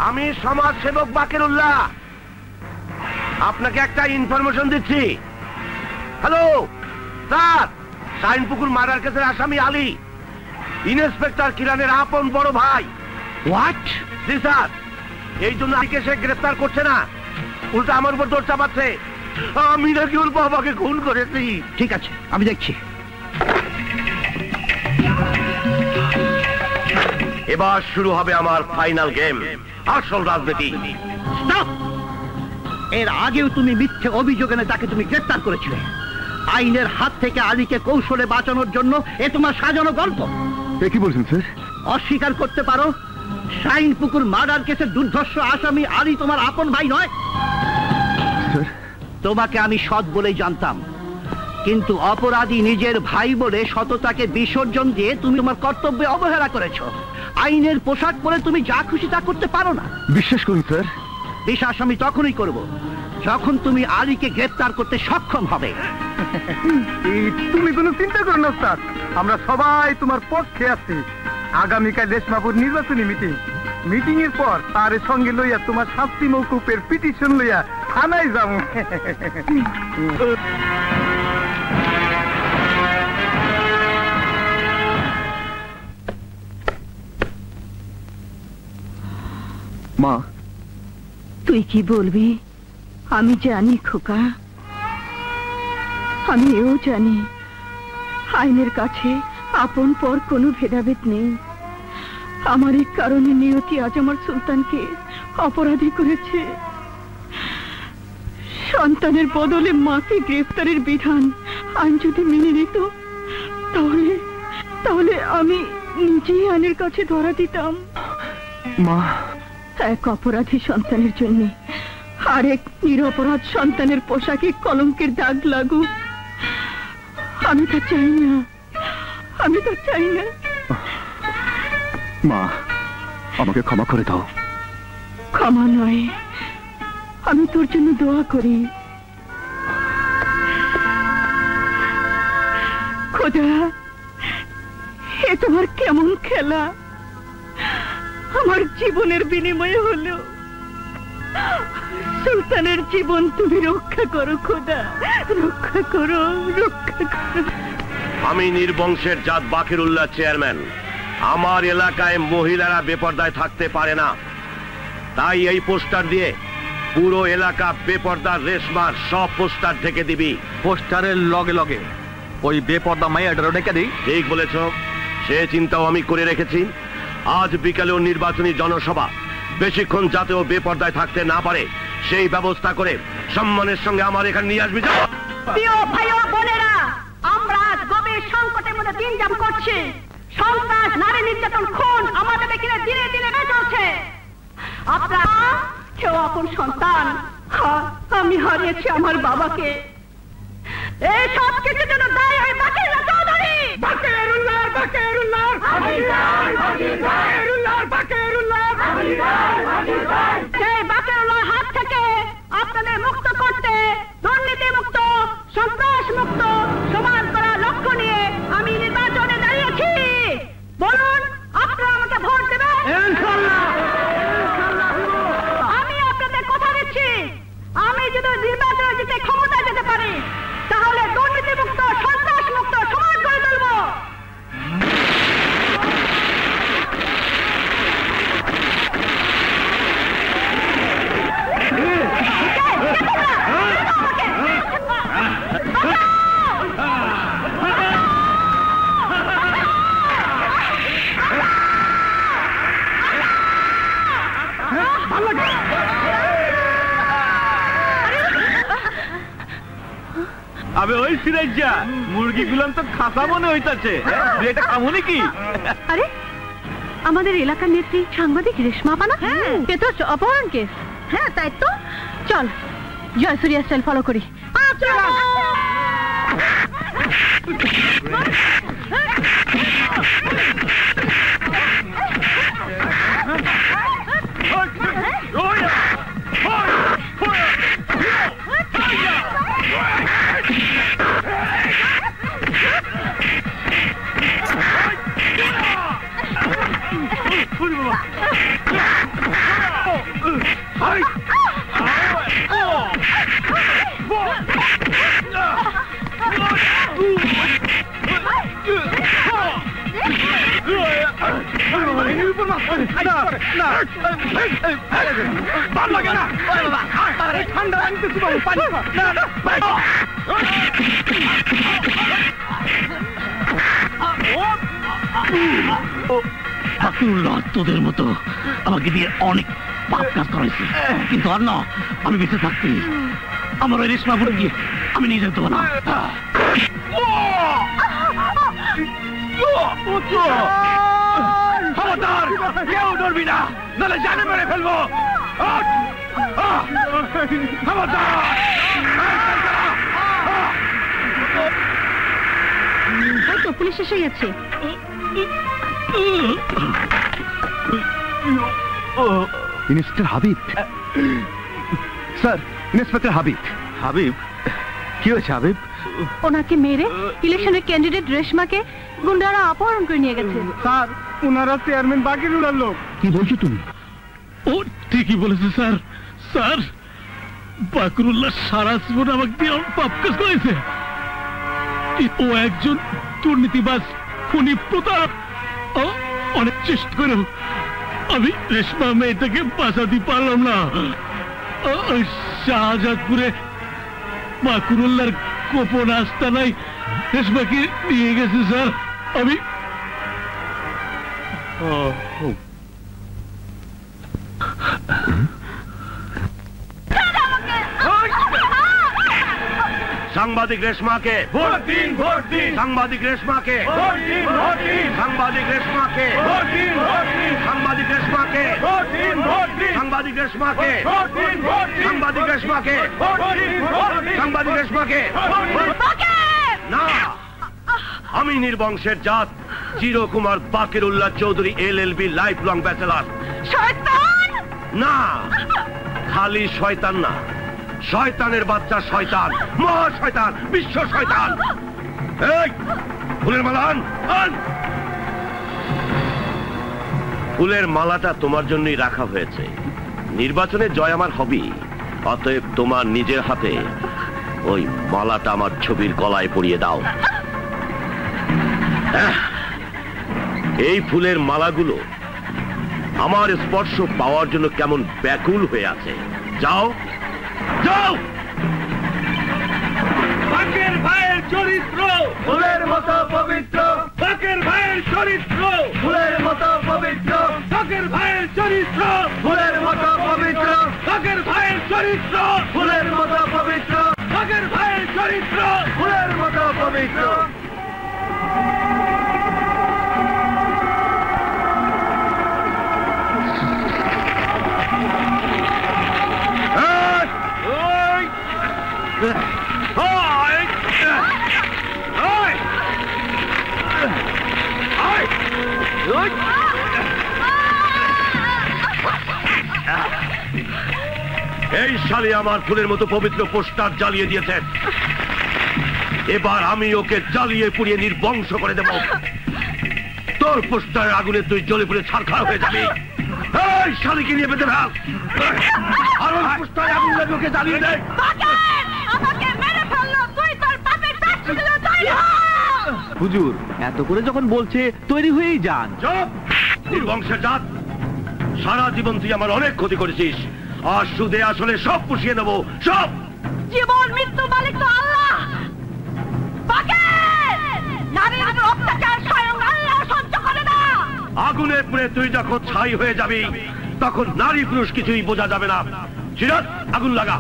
আমি সমাজ সেবক বাকের উল্লাহ, আপনাকে একটা ইনফরমেশন দিচ্ছি। হ্যালো স্যার, শাইনপুকুর মার্ডার কেসের আসামি আলী ইন্সপেক্টর কিরানের আপন বড় ভাই। হোয়াট? জি স্যার, এই জন্য আলীকে সে গ্রেফতার করছে না, উল্টা আমার উপর দৌড় চাপাচ্ছে। আমি নাকি ওর বাবাকে খুন করেছি। ঠিক আছে, আমি দেখছি। এবার শুরু হবে আমার ফাইনাল গেম, আসল রাজনীতি। স্টপ! এর আগেও তুমি মিথ্যে অভিযোগ এনে তাকে তুমি গ্রেফতার করেছিলে। আইনের হাত থেকে আলীকে কৌশলে বাঁচানোর জন্য এ তোমার সাজানো গল্প। কি বলছেন স্যার? অস্বীকার করতে পারো শাইনপুকুর মার্ডার কেসের দুর্ধর্ষ আসামি আলী তোমার আপন ভাই নয়? তোমাকে আমি সৎ বলেই জানতাম, কিন্তু অপরাধী নিজের ভাই বলে সততাকে বিসর্জন দিয়ে তুমি তোমার কর্তব্যে অবহেলা করেছো। আইনের পোশাক পরে তুমি যা খুশি তা করতে পারো না। বিশ্বাস করুন স্যার, বিশ্বাস আমি তখনই করব যখন তুমি আলীকে গ্রেফতার করতে সক্ষম হবে। তুমি কোনো চিন্তা করো না স্যার, আমরা সবাই তোমার পক্ষে আছি। আগামীকাল রেশমাপুর নির্বাচনী মিটিং এর পর তার সঙ্গে লইয়া তোমার শাস্তি মওকুফের পিটিশন লইয়া থানায় যাবো। মা, তুই কি বলবি আমি জানি খোকা, আমি এও জানি আইনের কাছে আপন পর কোনো ভেদাভেদ নেই। আমার এই কারণে নিয়তি আজ আমার সুলতানকে অপরাধী করেছে। সন্তানের বদলে মাকে গ্রেফতারের বিধান আইন যদি মেনে নিত তাহলে তাহলে আমি নিজেই আইনের কাছে ধরা দিতাম। মা, এক অপরাধী সন্তানের জন্য আরেক নিরপরাধ সন্তানের পোশাকে কলঙ্কের দাগ লাগুক, আমি তো চাই না, আমি তো চাই না। মা, আমাকে ক্ষমা করে দাও। ক্ষমা নয়, আমি তোর জন্য দোয়া করি। খোদা, এ তোমার কেমন খেলা? আমার জীবনের বিনিময়ে হলো সুলতানের জীবন তুমি রক্ষা করো খোদা, রক্ষা করো, রক্ষা করো। আমি নির্বংশের জাত বাকের উল্লাহ চেয়ারম্যান। আমার এলাকায় মহিলারা বেপর্দায় থাকতে পারে না, তাই এই পোস্টার দিয়ে পুরো এলাকা বেপর্দার রেশমার সব পোস্টার ঢেকে দিবি। পোস্টারের লগে লগে ওই বেপর্দা মাইয়াটারও ঢেকে দিই। ঠিক বলেছ, সে চিন্তাও আমি করে রেখেছি। আজ বিকালেও নির্বাচনী জনসভা, বেশিক্ষণ যাতে ও বেপর্দায় থাকতে না পারে সেই ব্যবস্থা করে সম্মানের সঙ্গে আমার এখানে নিয়ে আসবি। প্রিয় ভাই ও বোনেরা, আমরা আজ গভীর সংকটের মধ্যে দিন যাপন করছি। সন্ত্রাস, নারী নির্যাতন, খুন আমাদের দিনে দিনে দিনে বেড়ে চলছে। আপনারা কেউ আপন সন্তান, আমি হারিয়েছি আমার বাবাকে। এই সব কিছুর জন্য দায়ী হয় বাকেরুল্লাহ চৌধুরী। বাকেরুল্লাহ, বাকেরুল্লাহ, বাকেরুল্লাহ, বাকেরুল্লাহ। সেই বাকেরুল্লাহর হাত থেকে আপনাদের মুক্ত করতে, দুর্নীতি মুক্ত, সন্ত্রাস মুক্ত সমাজ করার লক্ষ্য নিয়ে আমি নির্বাচনে দাঁড়িয়েছি। বলুন, আপনারা আমাকে ভোট দেবেন? আমি আপনাদের কথা দিচ্ছি, আমি যদি নির্বাচনে জিতে ক্ষমতায় যেতে পারি তাহলে দুর্নীতি মুক্ত, সন্ত্রাস মুক্ত সমাজ করে তুলব। আবে ওই সিরাজ্জা, মুরগি গুলাম তো খাসা মনে হইতাছে, এটা কামুনি কি? আরে আমাদের এলাকার নেত্রী সাংবাদিক রেশমা পানা, এ তো অপহরণ কেস। হ্যাঁ তাই তো, চল জয়সূর্যা স্টাইল ফলো করি। তোদের মতো আমাকে দিয়ে অনেক পাপ কাজ করাইছে, কিন্তু আর না, আমি বেঁচে থাকতে আমার ওই রেশমাপুরে গিয়ে আমি নিয়ে যেতে পারবো না। কেউ ডরবি না, নাহলে জানে মেরে ফেলবো। পুলিশ এসে গেছে। Inspector Habib sir, inspector Habib. Habib, কি হয়েছে হাবিব? ওনাকে মেরে ইলেকশনের ক্যান্ডিডেট রেশমাকে গুন্ডারা অপহরণ করে নিয়ে গেছে। স্যার, ওনারা চেয়ারম্যান বাকিরুল্লাহর লোক। কি বলছো তুমি? ও ঠিকই বলেছে স্যার। স্যার, বাকিরুল্লাহ সারা জীবন আমাকে দিয়ে পাপ কাজ করেছে। ও একজন দুর্নীতিবাজ, খুনি, প্রতারক। অনেক চেষ্টা করেও আমি রেশমা মেয়েটাকে বাঁচাতে পারলাম না। শাহজাদপুরে বাকিরুল্লাহর গোপন আস্তানায় রেশমাকে নিয়ে গেছে স্যার। আমি সাংবাদিক রেশমাকে ভোট দিন, ভোট দিন। সাংবাদিক রেশমাকে ভোট দিন, ভোট দিন। সাংবাদিক রেশমাকে ভোট দিন, ভোট দিন। সাংবাদিক রেশমাকে ভোট দিন, ভোট দিন। সাংবাদিক রেশমাকে ভোট দিন, ভোট দিন। সাংবাদিক রেশমাকে ভোট দিন, ভোট দিন। সাংবাদিক রেশমাকে না, আমি নির্বংশের জাত চিরকুমার Bakirullah Chowdhury LLB life long bachelor. শয়তান! না, খালি শয়তান না, শয়তানের বাচ্চা শয়তান, মহা শয়তান, বিশ্ব শয়তান। এই ফুলের মালা আন। ফুলের মালাটা তোমার জন্যই রাখা হয়েছে। নির্বাচনে জয় আমার হবেই, অতএব তোমার নিজের হাতে ওই মালাটা আমার ছবির গলায় পরিয়ে দাও। এই ফুলের মালাগুলো আমার স্পর্শ পাওয়ার জন্য কেমন ব্যাকুল হয়ে আছে। যাও, যাও। বাকের ভাইয়ের চরিত্র ফুলের মতো পবিত্র। বাকের ভাইয়ের চরিত্র ফুলের মতো পবিত্র। বাকের ভাইয়ের চরিত্র ফুলের মতো পবিত্র। বাকের ভাইয়ের চরিত্র ফুলের মতো পবিত্র। বাকের ভাইয়ের চরিত্র ফুলের মতো পবিত্র। এই শালি আমার ফুলের মতো পবিত্র পোস্টার জ্বালিয়ে দিয়েছেন। এবার আমি ওকে জ্বালিয়ে পুড়িয়ে নির্বংশ করে দেব। তোর পোস্টারের আগুনে তুই জ্বলে পুড়ে ছারখার হয়ে যাবি। এই শালিকে নিয়ে বেঁধে ফেল, আর ওই পোস্টারে আগুন লাগে ওকে জ্বালিয়ে দে। হুজুর, এত করে যখন বলছে তৈরি হয়েই যান। চুপ! নির্বংশের জাত, সারা জীবন তুই আমার অনেক ক্ষতি করেছিস, আর সুদে আসলে সব পুষিয়ে দেবো, সব। জীবন মৃত্যু মালিক তো আল্লাহ। নারীর অত্যাচার স্বয়ং আল্লাহ সহ্য করে না। আগুনে পুড়ে তুই যখন ছাই হয়ে যাবি, তখন নারী পুরুষ কিছুই বোঝা যাবে না। সিরাত, আগুন লাগা।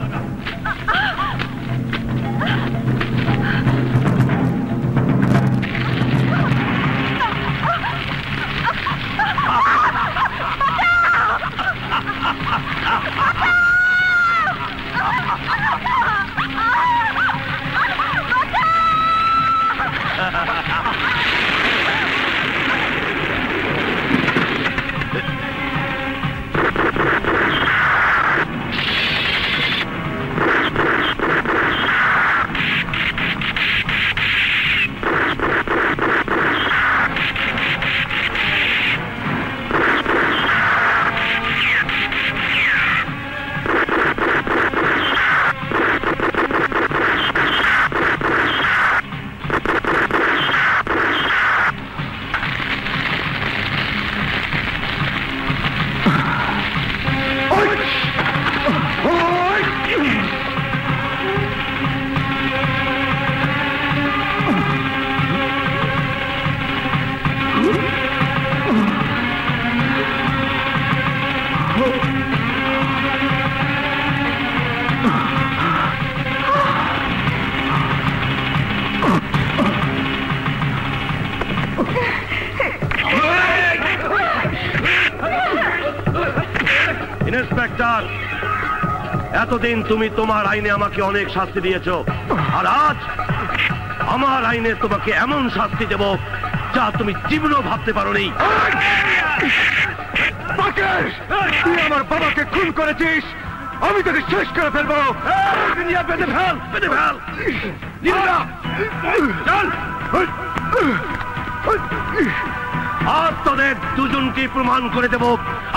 ইন্সপেক্টর, এতদিন তুমি তোমার আইনে আমাকে অনেক শাস্তি দিয়েছো, আর আজ আমার আইনে তোমাকে এমন শাস্তি দেব যা তুমি জীবনেও ভাবতে পারোনি। তুই আমার বাবাকে খুন করেছিস, আমি তোকে শেষ করে ফেলবো। বেঁধে ফেল, বেঁধে ফেল। আজ তোদের দুজনকে প্রমাণ করে দেব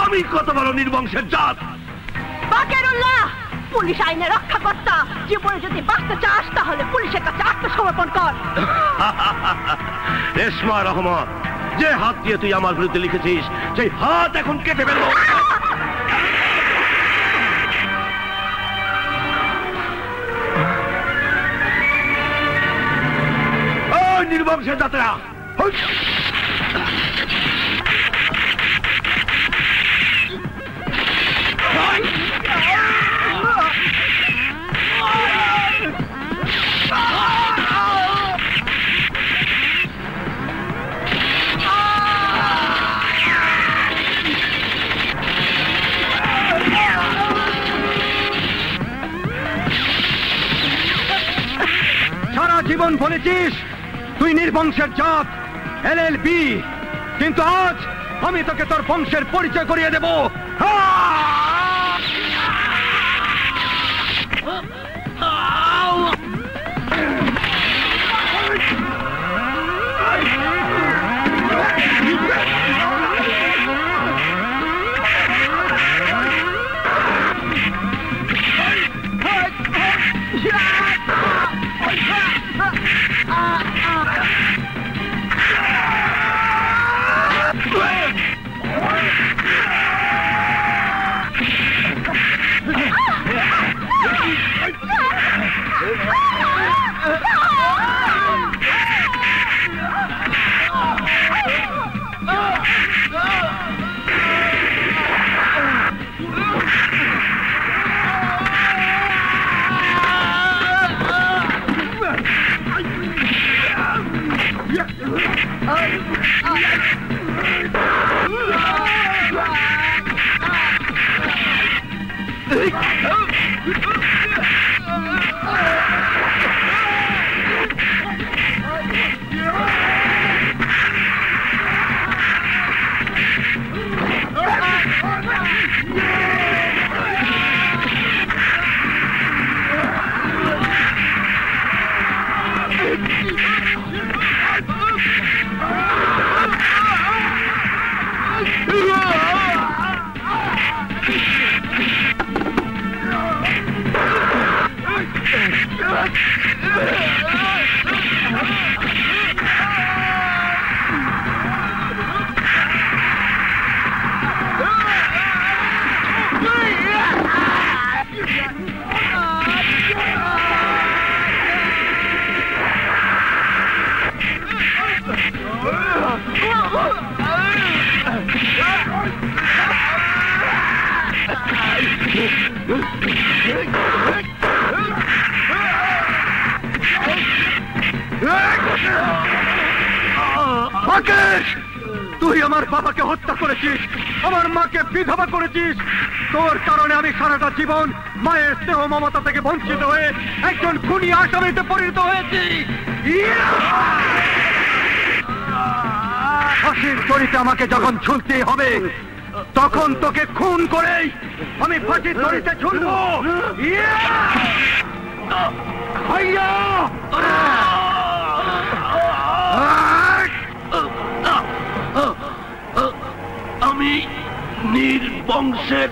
আমি কত বড় নির্বংশের জাত। বাকেরুল্লাহ, পুলিশ আইনে রক্ষাকর্তা, জীবনে যদি বাঁচতে চাস তাহলে পুলিশের কাছে আত্মসমর্পণ কর। রেশমা রহমান, যে হাত দিয়ে তুই আমার বিরুদ্ধে লিখেছিস সেই হাত এখন কেটে ফেলবো। নির্বংশের জাতেরা, সারা জীবন বলেছিস তুই নির্বংশের জাত, LLB, কিন্তু আজ আমি তোকে তোর বংশের পরিচয় করিয়ে দেব। তুই আমার বাবাকে হত্যা করেছিস, আমার মাকে বিধবা করেছিস। তোর কারণে আমি সারাটা জীবন মায়ের স্নেহ মমতা থেকে বঞ্চিত হয়ে একজন খুনি আসামিতে পরিণত হয়েছি। ফাঁসির দড়িতে আমাকে যখন ঝুলতে হবে তখন তোকে খুন করেই আমি ফাঁসির দড়িতে ঝুলবো। ভাইয়া, আমি নির্বংশের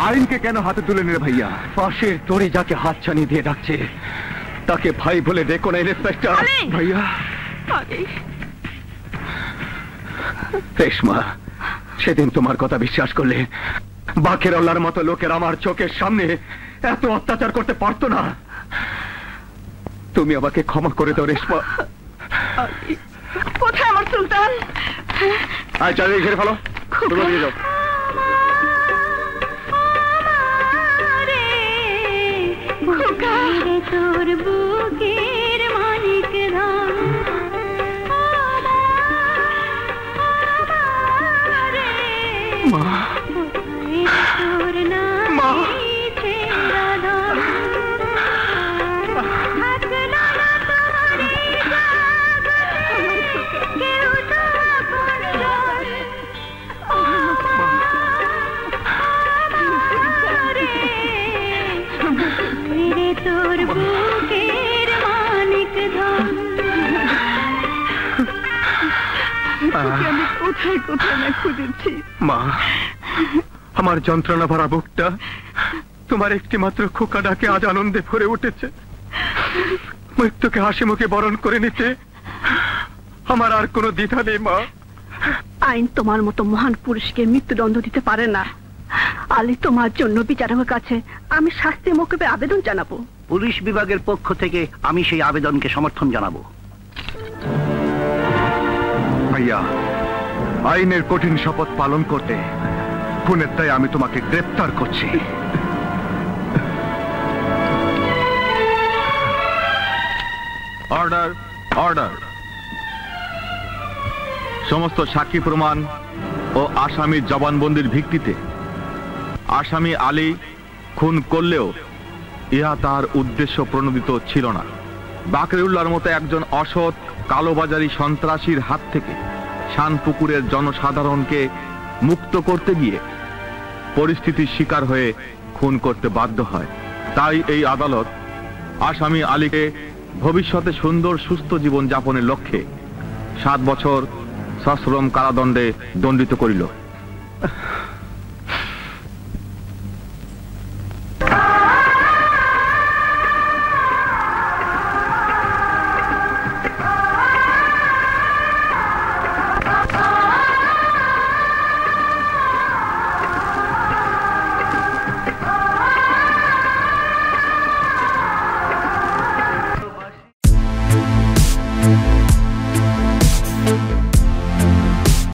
আইনকে কেন হাতে তুলে নিলে ভাইয়া? ফাঁসির দড়ি যাকে হাতছানি দিয়ে ডাকছে তাকে ভাই বলে দেখো না ইন্সপেক্টর। ভাইয়া, রেশমা, সেদিন তোমার কথা বিশ্বাস করলে বাকেরুল্লাহর মতো লোকের আমার চোখের সামনে এত অত্যাচার করতে পারতো না। তুমি আমাকে ক্ষমা করে দাও রেশমা। কোথায় আমার সুলতান? আয় চালিয়ে ঘিরে ফেলো, দিয়ে যাও। তোর বুকের মানিক কোথায় কোথায় না খুঁজেছি। মা, আমার যন্ত্রণা ভরা বুকটা তোমার একটি মাত্র খোকা ডাকে আজ আনন্দে ভরে উঠেছে। মৃত্যুকে হাসি মুখে বরণ করে নিতে আমার আর কোনো দ্বিধা নেই মা। আইন তোমার মতো মহান পুরুষকে মৃত্যুদণ্ড দিতে পারে না। আলী, তোমার জন্য বিচারকের কাছে আমি শাস্তি মওকুফে আবেদন জানাবো। পুলিশ বিভাগের পক্ষ থেকে আমি সেই আবেদনকে সমর্থন জানাবো। ভাইয়া, আইনের কঠিন শপথ পালন করতে খুনের দায়ে আমি তোমাকে গ্রেফতার করছি। Order, order. সমস্ত সাক্ষী প্রমাণ ও আসামির জবানবন্দির ভিত্তিতে আসামি আলী খুন করলেও ইহা তার উদ্দেশ্য প্রণোদিত ছিল না। বাকরুল্লাহর মতো একজন অসৎ কালোবাজারি সন্ত্রাসীর হাত থেকে শানপুকুরের জনসাধারণকে মুক্ত করতে গিয়ে পরিস্থিতির শিকার হয়ে খুন করতে বাধ্য হয়। তাই এই আদালত আসামি আলীকে ভবিষ্যতে সুন্দর সুস্থ জীবন যাপনের লক্ষ্যে 7 বছর সশ্রম কারাদণ্ডে দণ্ডিত করিল।